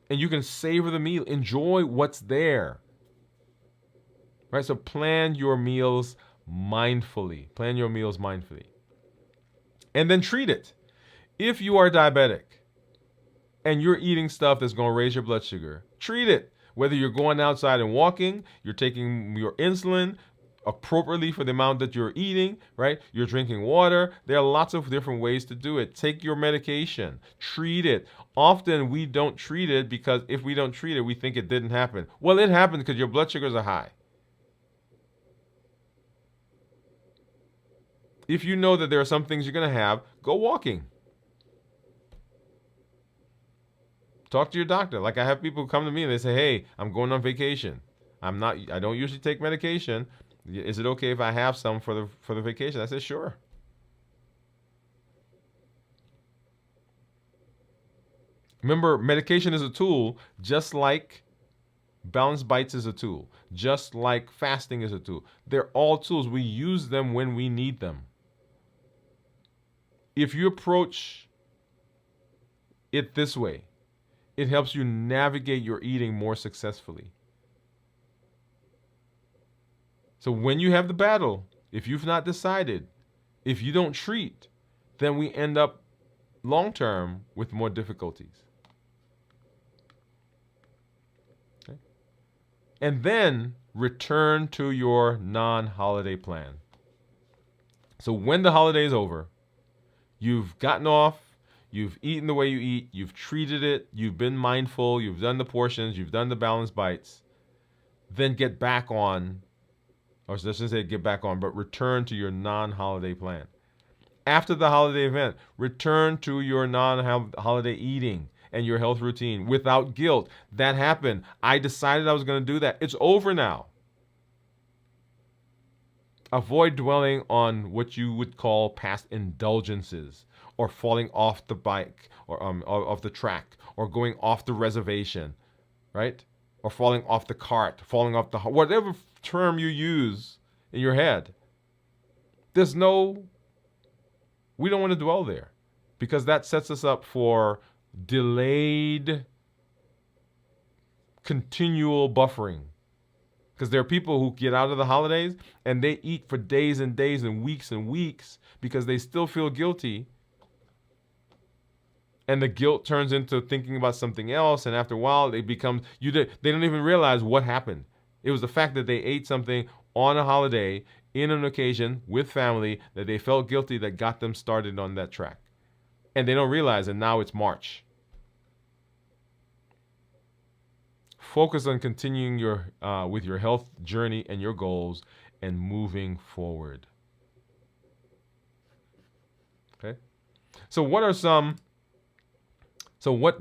And you can savor the meal, enjoy what's there. Right? So plan your meals mindfully. Plan your meals mindfully. And then treat it. If you are diabetic and you're eating stuff that's going to raise your blood sugar, treat it. Whether you're going outside and walking, you're taking your insulin appropriately for the amount that you're eating, right? You're drinking water. There are lots of different ways to do it. Take your medication. Treat it. Often we don't treat it because if we don't treat it, we think it didn't happen. Well, it happened because your blood sugars are high. If you know that there are some things you're going to have, go walking. Talk to your doctor. Like I have people come to me and they say, "Hey, I'm going on vacation. I don't usually take medication. Is it okay if I have some for the vacation?" I said, "Sure." Remember, medication is a tool, just like Balanced Bites is a tool, just like fasting is a tool. They're all tools. We use them when we need them. If you approach it this way, it helps you navigate your eating more successfully. So when you have the battle, if you've not decided, if you don't treat, then we end up long term with more difficulties. Okay? And then return to your non-holiday plan. So when the holiday is over, you've gotten off, you've eaten the way you eat, you've treated it, you've been mindful, you've done the portions, you've done the balanced bites, then get back on, or let's just say get back on, but return to your non-holiday plan. After the holiday event, return to your non-holiday eating and your health routine without guilt. That happened. I decided I was going to do that. It's over now. Avoid dwelling on what you would call past indulgences, or falling off the bike, or off the track, or going off the reservation, right? Or falling off the cart, falling off the whatever term you use in your head. We don't want to dwell there, because that sets us up for delayed, continual buffering. Because there are people who get out of the holidays and they eat for days and days and weeks because they still feel guilty. And the guilt turns into thinking about something else. And after a while, they don't even realize what happened. It was the fact that they ate something on a holiday, in an occasion, with family, that they felt guilty that got them started on that track. And they don't realize that now it's March. Focus on continuing with your health journey and your goals and moving forward. Okay? So what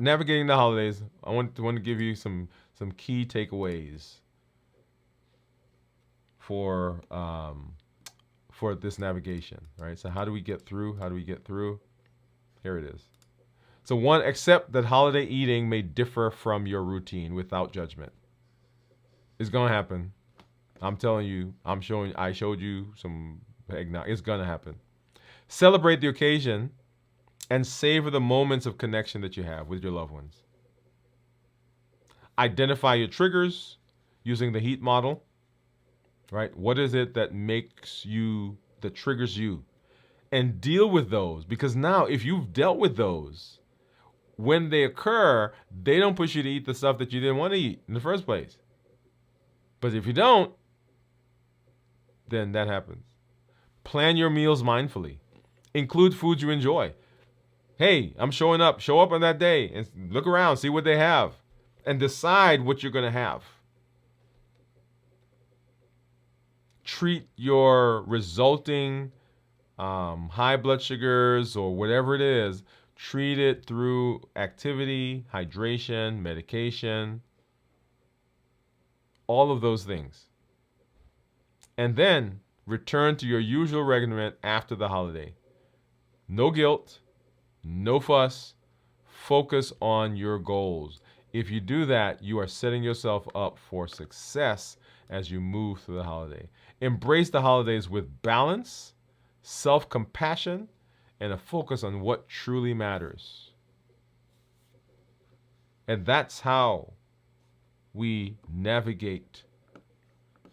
navigating the holidays, I want to give you some key takeaways for this navigation, right? So how do we get through? Here it is. So 1, accept that holiday eating may differ from your routine without judgment. It's going to happen. I'm telling you, I showed you some eggnog. It's going to happen. Celebrate the occasion and savor the moments of connection that you have with your loved ones. Identify your triggers using the heat model, right? What is it that triggers you? And deal with those, because now if you've dealt with those, when they occur, they don't push you to eat the stuff that you didn't want to eat in the first place. But if you don't, then that happens. Plan your meals mindfully. Include foods you enjoy. Hey, I'm showing up. Show up on that day and look around, see what they have, and decide what you're going to have. Treat your resulting high blood sugars or whatever it is, treat it through activity, hydration, medication, all of those things. And then return to your usual regimen after the holiday. No guilt, no fuss, focus on your goals. If you do that, you are setting yourself up for success as you move through the holiday. Embrace the holidays with balance, self-compassion, and a focus on what truly matters. And that's how we navigate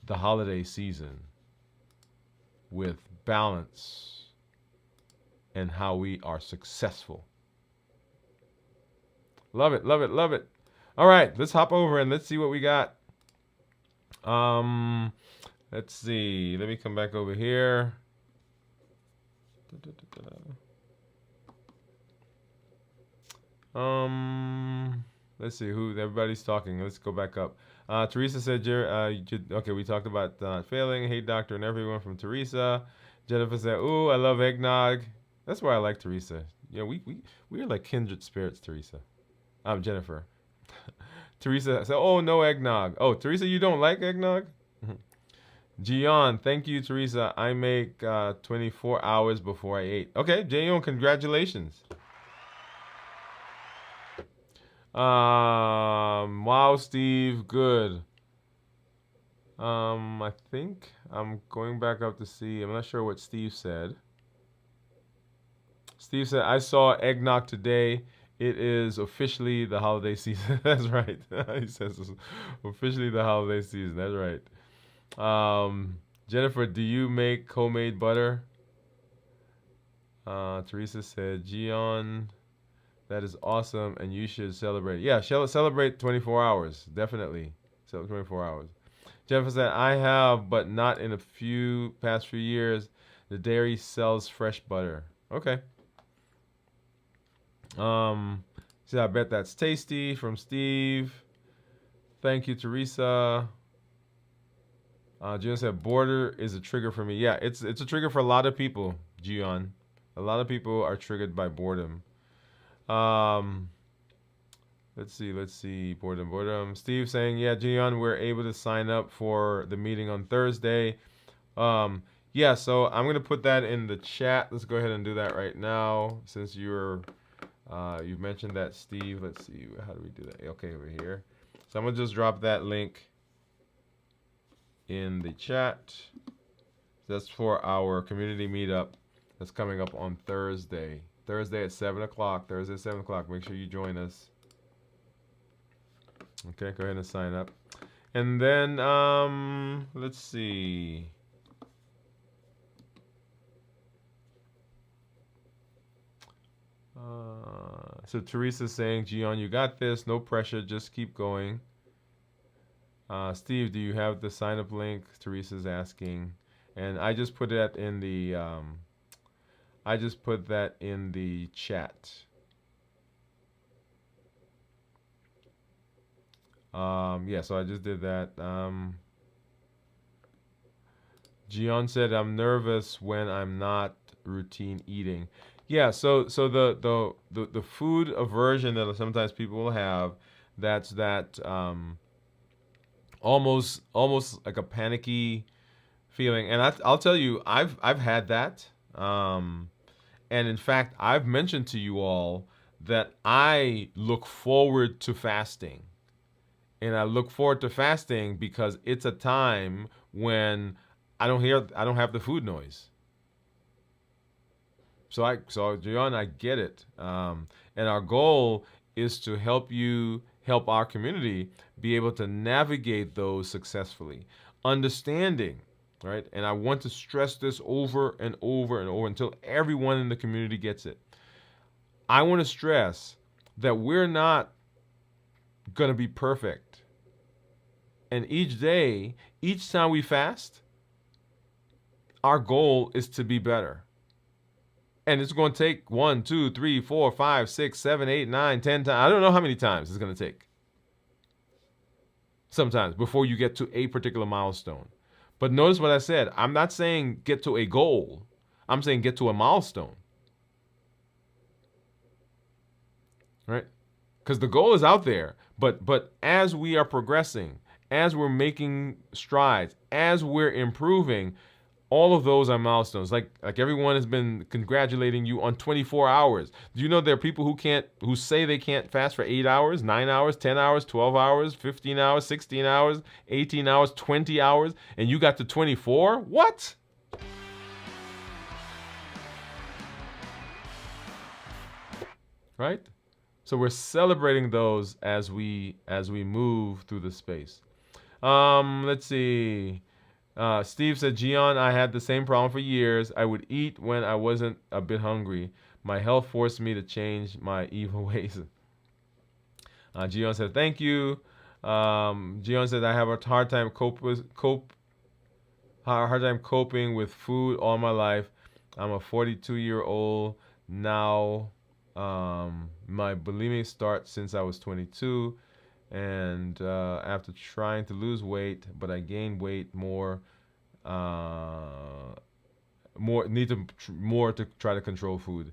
the holiday season with balance and how we are successful. Love it, love it, love it. All right, let's hop over and let's see what we got. Let's see. Let me come back over here. Let's see who everybody's talking. Let's go back up. Teresa said, okay, we talked about not failing. Hey, doctor, and everyone from Teresa. Jennifer said, ooh, I love eggnog. That's why I like Teresa. Yeah, we are like kindred spirits, Teresa. Jennifer. Teresa said, oh, no eggnog. Oh, Teresa, you don't like eggnog? Gian, thank you, Teresa. I make 24 hours before I ate. Okay, Gian, congratulations. Wow, Steve, good. I think I'm going back up to see. I'm not sure what Steve said. Steve said, I saw eggnog today. It is officially the holiday season. That's right. He says it's officially the holiday season. That's right. Jennifer, do you make homemade butter? Teresa said, Gian, that is awesome, and you should celebrate. Yeah, celebrate 24 hours. Definitely. So 24 hours. Jennifer said, I have, but not in past few years. The dairy sells fresh butter. Okay. See, I bet that's tasty from Steve. Thank you, Teresa. Gian said, border is a trigger for me. Yeah, it's a trigger for a lot of people, Gian. A lot of people are triggered by boredom. Let's see. Boredom. Steve saying, yeah, Gian, we're able to sign up for the meeting on Thursday. Yeah, so I'm going to put that in the chat. Let's go ahead and do that right now since you've mentioned that, Steve. Let's see. How do we do that? Okay, over here. So I'm going to just drop that link in the chat. That's for our community meetup that's coming up on Thursday. Thursday at 7 o'clock. Thursday at 7 o'clock. Make sure you join us. Okay, go ahead and sign up. And then, let's see. So Teresa's saying, Gian, you got this. No pressure. Just keep going. Steve, do you have the sign-up link? Teresa's asking. And I just put that in the, chat. Yeah, so I just did that. Gian said, I'm nervous when I'm not routine eating. Yeah, so the food aversion that sometimes people will have, that's that almost like a panicky feeling. And I'll tell you, I've had that. And in fact, I've mentioned to you all that I look forward to fasting. And I look forward to fasting because it's a time when I don't have the food noise. So Gian, I get it. And our goal is to help our community be able to navigate those successfully. Understanding, right? And I want to stress this over and over and over until everyone in the community gets it. I want to stress that we're not going to be perfect. And each day, each time we fast, our goal is to be better. And it's going to take 1, 2, 3, 4, 5, 6, 7, 8, 9, 10 times. I don't know how many times it's going to take. Sometimes before you get to a particular milestone. But notice what I said. I'm not saying get to a goal. I'm saying get to a milestone. Right? Because the goal is out there. But as we are progressing, as we're making strides, as we're improving, all of those are milestones. Like everyone has been congratulating you on 24 hours. Do you know there are people who say they can't fast for 8 hours, 9 hours, 10 hours, 12 hours, 15 hours, 16 hours, 18 hours, 20 hours, and you got to 24? What? right? So we're celebrating those as we move through the space. Let's see. Steve said, Gian, I had the same problem for years. I would eat when I wasn't a bit hungry. My health forced me to change my evil ways. Gian said, thank you. Gian said, I have a hard time coping with food all my life. I'm a 42-year-old now. My bulimic starts since I was 22, and after trying to lose weight, but I gained weight more. More need to more to try to control food,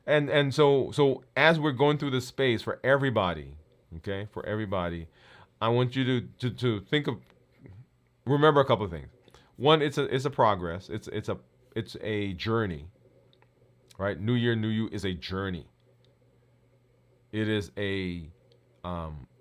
and so as we're going through this space for everybody, okay, for everybody, I want you to think of remember a couple of things. One, it's a progress. It's a journey, right? New year, new you is a journey. It is a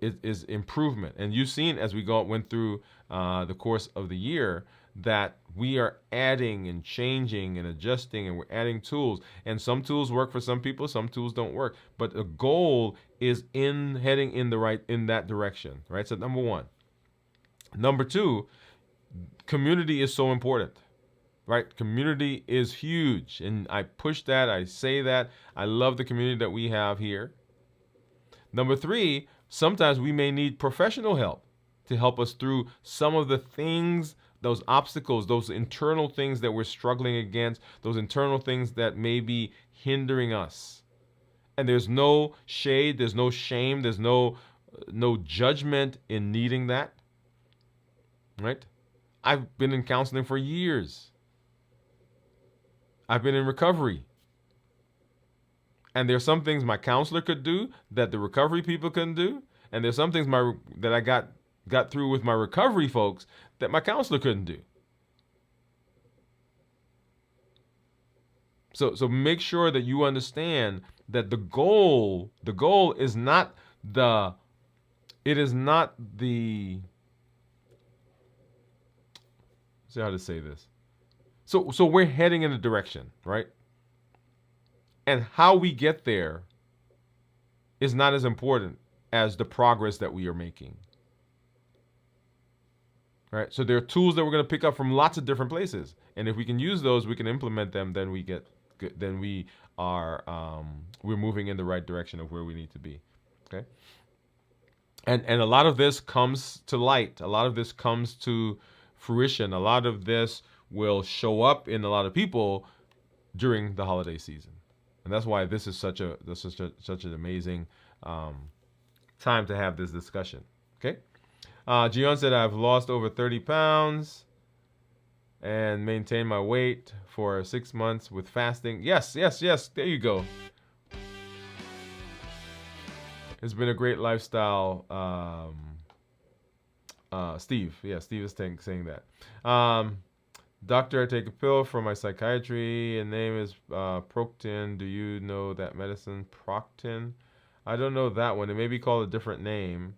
it is improvement, and you've seen as we went through the course of the year that we are adding and changing and adjusting, and we're adding tools. And some tools work for some people, some tools don't work. But the goal is in heading in that direction, right? So number one. Number two, community is so important, right? Community is huge. And I push that, I say that. I love the community that we have here. Number three, sometimes we may need professional help to help us through some of the things, those obstacles, those internal things that we're struggling against, those internal things that may be hindering us. And there's no shade, there's no shame, there's no judgment in needing that. Right? I've been in counseling for years. I've been in recovery. And there's some things my counselor could do that the recovery people couldn't do, and there's some things that I got through with my recovery folks that my counselor couldn't do. So make sure that you understand that the goal is not the see how to say this. So we're heading in a direction, right? And how we get there is not as important as the progress that we are making. Right? So there are tools that we're going to pick up from lots of different places, and if we can use those, we can implement them. Then we get good. Then we are we're moving in the right direction of where we need to be. Okay. And a lot of this comes to light. A lot of this comes to fruition. A lot of this will show up in a lot of people during the holiday season. And that's why this is such an amazing time to have this discussion. Okay. Gian said, I've lost over 30 pounds and maintained my weight for 6 months with fasting. Yes. There you go. It's been a great lifestyle. Steve. Yeah, Steve is saying that. Doctor, I take a pill for my psychiatry, and name is Proctin. Do you know that medicine, Proctin? I don't know that one. It may be called a different name.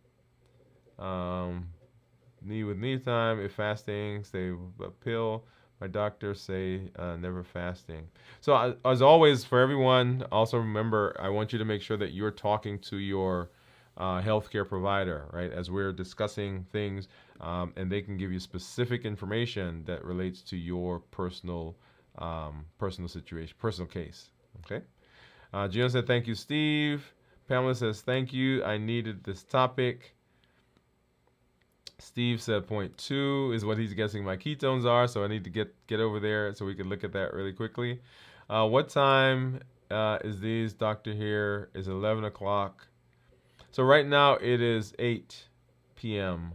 Need time if fasting, say a pill. My doctor say never fasting. So as always, for everyone, also remember, I want you to make sure that you're talking to your healthcare provider, right? As we're discussing things, and they can give you specific information that relates to your personal situation, personal case. Okay. Gina said, "Thank you, Steve." Pamela says, "Thank you. I needed this topic." Steve said, "Point 2 is what he's guessing my ketones are, so I need to get over there so we can look at that really quickly." What time is these, Doctor? Here is 11 o'clock. So right now it is 8 p.m.,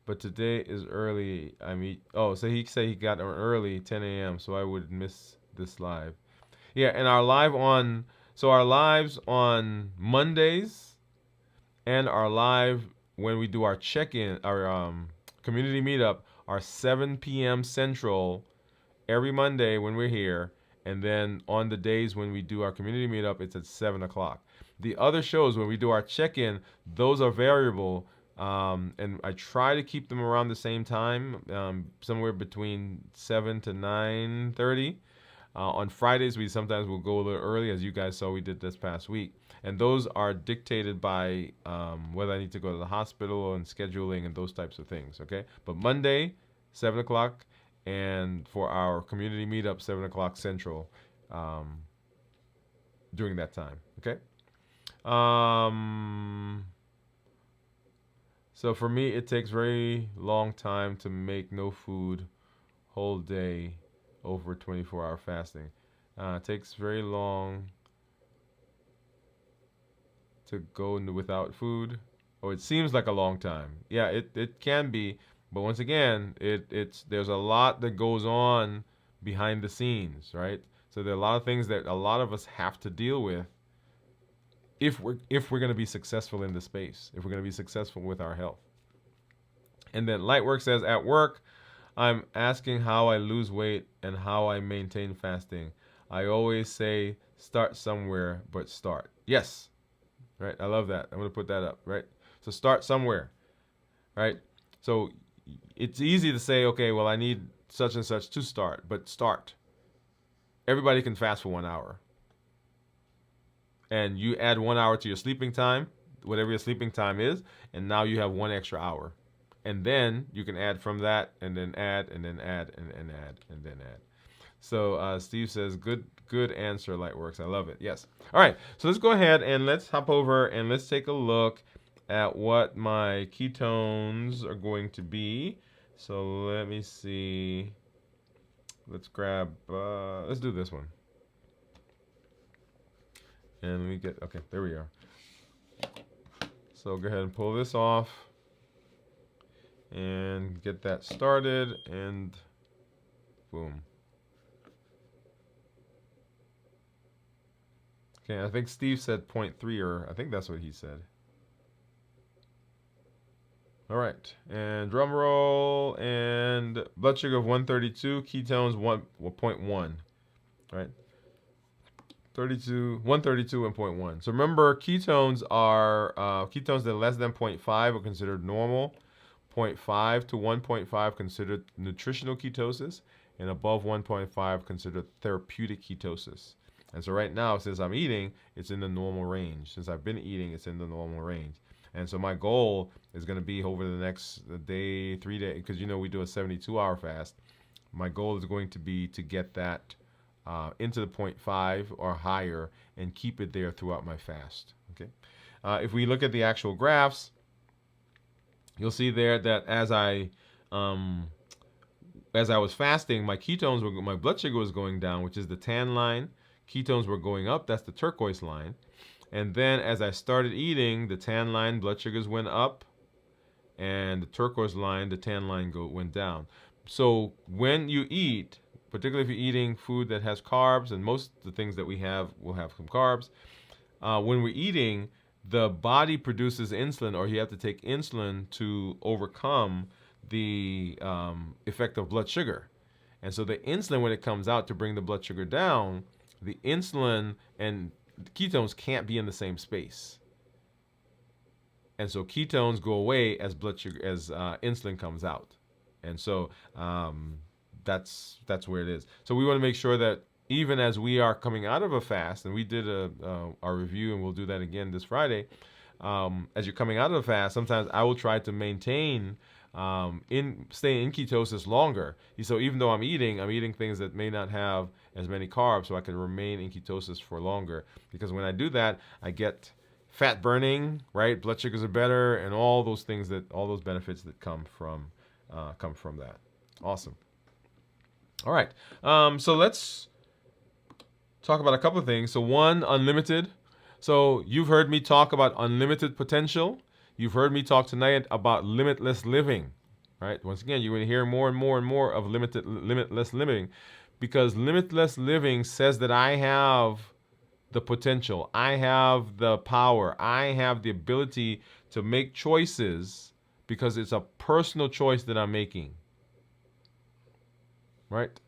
but today is early. So he said he got on early, 10 a.m., so I would miss this live. Yeah, and our lives on Mondays and our live when we do our check-in, our community meetup, are 7 p.m. Central every Monday when we're here. And then on the days when we do our community meetup, it's at 7 o'clock. The other shows, when we do our check-in, those are variable. And I try to keep them around the same time, somewhere between 7 to 9:30. On Fridays, we sometimes will go a little early, as you guys saw we did this past week. And those are dictated by whether I need to go to the hospital and scheduling and those types of things, okay? But Monday, 7 o'clock, and for our community meetup, 7 o'clock Central during that time, okay? So for me, it takes very long time to make no food whole day over 24-hour fasting. It takes very long to go without food. Oh, it seems like a long time. Yeah, it can be, but once again, there's a lot that goes on behind the scenes, right? So there are a lot of things that a lot of us have to deal with if we're going to be successful in the space, if we're going to be successful with our health. And then Lightwork says, at work, I'm asking how I lose weight and how I maintain fasting. I always say start somewhere, but start. Yes, right? I love that. I'm going to put that up, right? So start somewhere, right? So it's easy to say, okay, well, I need such and such to start, but start. Everybody can fast for 1 hour. And you add 1 hour to your sleeping time, whatever your sleeping time is, and now you have 1 extra hour. And then you can add from that, and then add, and then add, and add, and then add. So Steve says, good answer, Lightworks. I love it. Yes. All right. So let's go ahead and let's hop over and let's take a look at what my ketones are going to be. So let me see. Let's grab, let's do this one. And let me get, okay, there we are. So go ahead and pull this off and get that started, and boom. Okay, I think Steve said 0.3, or I think that's what he said. All right, and drum roll, and blood sugar of 132, ketones 1.1, right? 132 and 0.1. So remember, ketones are ketones that are less than 0.5 are considered normal. 0.5 to 1.5 considered nutritional ketosis, and above 1.5 considered therapeutic ketosis. And so right now, since I'm eating, it's in the normal range. Since I've been eating, it's in the normal range. And so my goal is going to be over the next day, 3 days, because we do a 72-hour fast. My goal is going to be to get that into the 0.5 or higher and keep it there throughout my fast. Okay. If we look at the actual graphs, you'll see there that as I was fasting, my blood sugar was going down, which is the tan line. Ketones were going up, that's the turquoise line. And then as I started eating, the tan line, blood sugars went up, and the turquoise line, the tan line went down. So when you eat, particularly if you're eating food that has carbs, and most of the things that we have will have some carbs, when we're eating, the body produces insulin, or you have to take insulin to overcome the effect of blood sugar. And so the insulin, when it comes out to bring the blood sugar down, the insulin and ketones can't be in the same space. And so ketones go away as insulin comes out. And so that's where it is. So we want to make sure that even as we are coming out of a fast, and we did our review, and we'll do that again this Friday. As you're coming out of a fast, sometimes I will try to maintain stay in ketosis longer. So even though I'm eating things that may not have as many carbs, so I can remain in ketosis for longer. Because when I do that, I get fat burning, right? Blood sugars are better, and all those benefits that come from that. Awesome. All right. So let's talk about a couple of things. So one, unlimited. So you've heard me talk about unlimited potential. You've heard me talk tonight about limitless living, right? Once again, you're going to hear more and more and more of limitless living, because limitless living says that I have the potential, I have the power, I have the ability to make choices, because it's a personal choice that I'm making, right?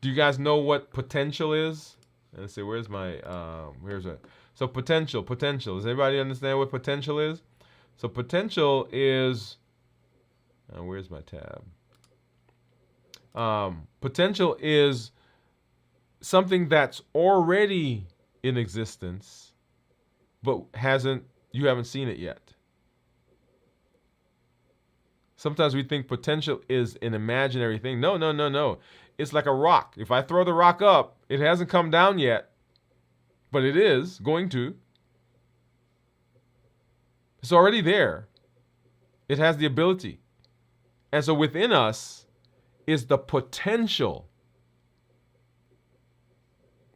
Do you guys know what potential is? Let's see, where's my, where's it? So potential. Does everybody understand what potential is? So potential is, where's my tab? Potential is something that's already in existence, but you haven't seen it yet. Sometimes we think potential is an imaginary thing. No, no, no, no. It's like a rock. If I throw the rock up, it hasn't come down yet, but it is going to. It's already there. It has the ability. And so within us is the potential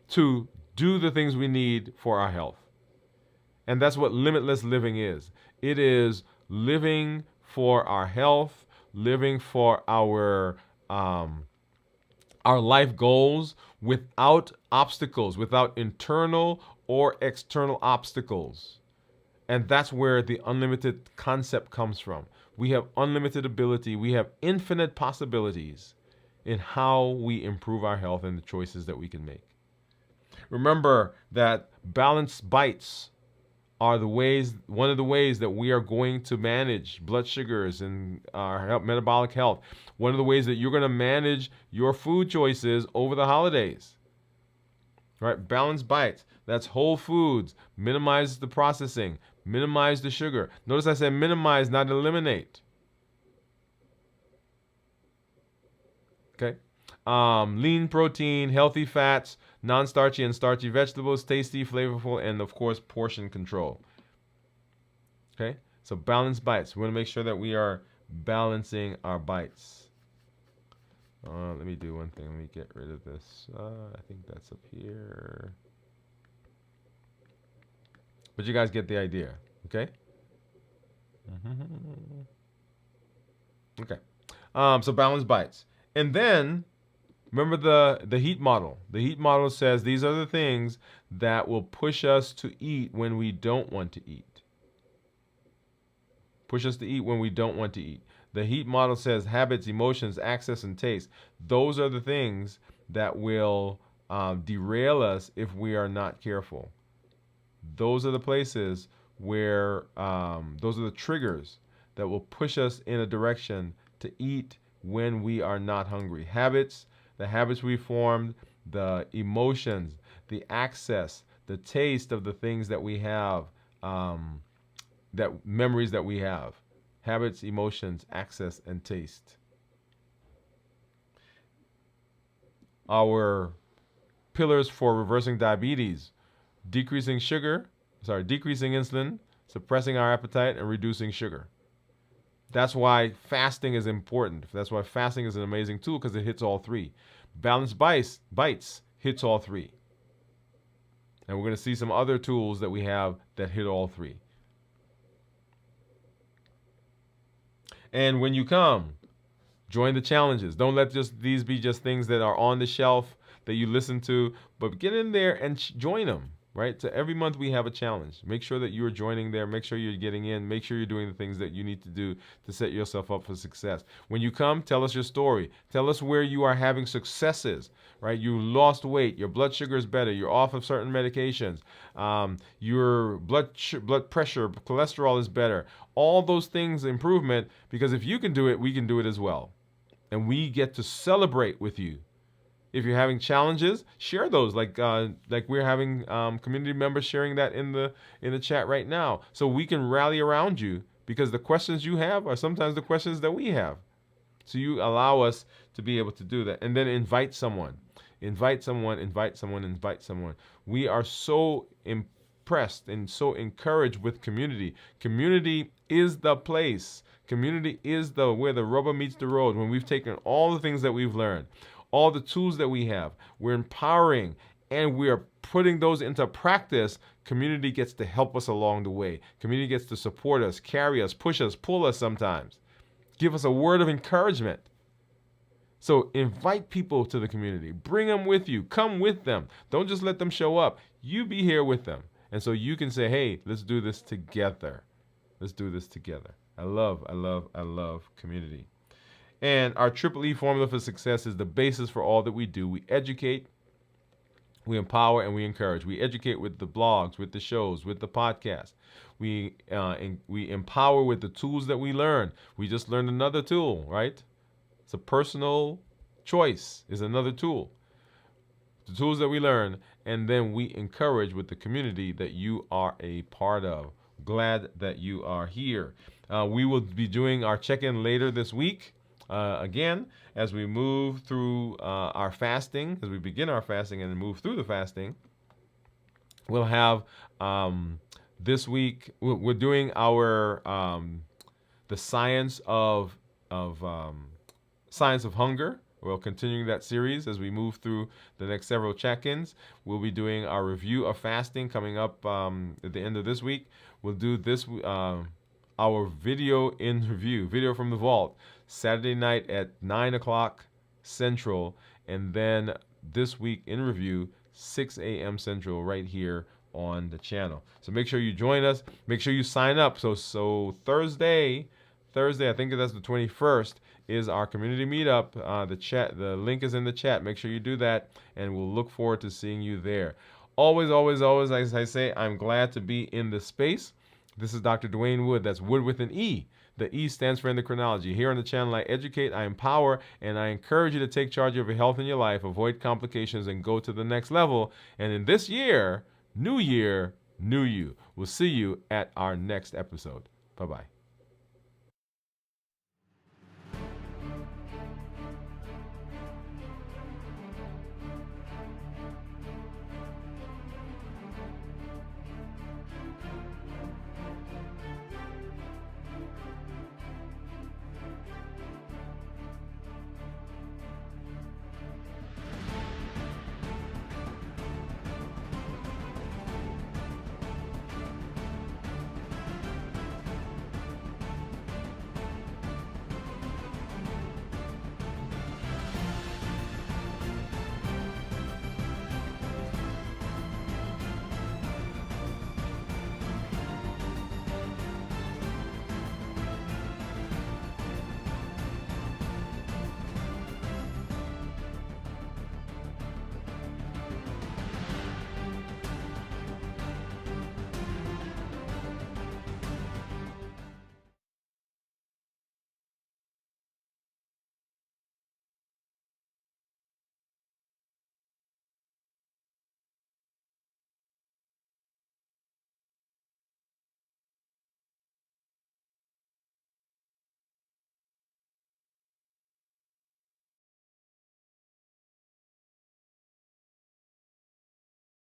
to do the things we need for our health. And that's what limitless living is. It is living for our health, living for our life goals without obstacles, without internal or external obstacles. And that's where the unlimited concept comes from. We have unlimited ability. We have infinite possibilities in how we improve our health and the choices that we can make. Remember that balanced bites are one of the ways that we are going to manage blood sugars and our metabolic health. One of the ways that you're going to manage your food choices over the holidays. Right? Balanced bites. That's whole foods. Minimize the processing. Minimize the sugar. Notice I said minimize, not eliminate. Okay? Lean protein, healthy fats, non-starchy and starchy vegetables, tasty, flavorful, and of course, portion control. Okay? So balanced bites. We want to make sure that we are balancing our bites. Let me do one thing. Let me get rid of this. I think that's up here. But you guys get the idea, okay? Okay. So balanced bites. And then, remember the heat model. The heat model says these are the things that will push us to eat when we don't want to eat. Push us to eat when we don't want to eat. The heat model says habits, emotions, access, and taste. Those are the things that will derail us if we are not careful. Those are the places where, those are the triggers that will push us in a direction to eat when we are not hungry. Habits, the habits we formed, the emotions, the access, the taste of the things that we have, that memories that we have. Habits, emotions, access, and taste. Our pillars for reversing diabetes: decreasing insulin, suppressing our appetite, and reducing sugar. That's why fasting is important. That's why fasting is an amazing tool, because it hits all three. Balanced bites hits all three. And we're going to see some other tools that we have that hit all three. And when you come, join the challenges. Don't let these be just things that are on the shelf that you listen to, but get in there and join them, right? So every month we have a challenge. Make sure that you're joining there. Make sure you're getting in. Make sure you're doing the things that you need to do to set yourself up for success. When you come, tell us your story. Tell us where you are having successes, right? You lost weight. Your blood sugar is better. You're off of certain medications. Your blood pressure, cholesterol is better. All those things, improvement, because if you can do it, we can do it as well. And we get to celebrate with you. If you're having challenges, share those. Like we're having community members sharing that in the chat right now, so we can rally around you, because the questions you have are sometimes the questions that we have. So you allow us to be able to do that, and then invite someone. We are so impressed and so encouraged with community. Community is the place. Community is where the rubber meets the road. When we've taken all the things that we've learned, all the tools that we have, we're empowering, and we're putting those into practice. Community gets to help us along the way. Community gets to support us, carry us, push us, pull us sometimes. Give us a word of encouragement. So invite people to the community. Bring them with you. Come with them. Don't just let them show up. You be here with them. And so you can say, hey, let's do this together. Let's do this together. I love community. And our Triple E formula for success is the basis for all that we do. We educate, we empower, and we encourage. We educate with the blogs, with the shows, with the podcast. We empower with the tools that we learn. We just learned another tool, right? It's a personal choice is another tool. the tools that we learn, and then we encourage with the community that you are a part of. Glad that you are here. We will be doing our check-in later this week. Again, as we move through our fasting, as we begin our fasting and move through the fasting, we'll have this week. We're doing our the science of hunger. We're continuing that series as we move through the next several check-ins. We'll be doing our review of fasting coming up at the end of this week. We'll do this our video in review, video from the vault, Saturday night at 9 o'clock Central, and then this week in review, 6 a.m. Central, right here on the channel. So make sure you join us. Make sure you sign up. So Thursday, I think that's the 21st, is our community meetup. The link is in the chat. Make sure you do that, and we'll look forward to seeing you there. Always, always, always, as I say, I'm glad to be in this space. This is Dr. Dwain Woode. That's Wood with an E. The E stands for endocrinology. Here on the channel, I educate, I empower, and I encourage you to take charge of your health and your life, avoid complications, and go to the next level. And in this year, new you. We'll see you at our next episode. Bye-bye.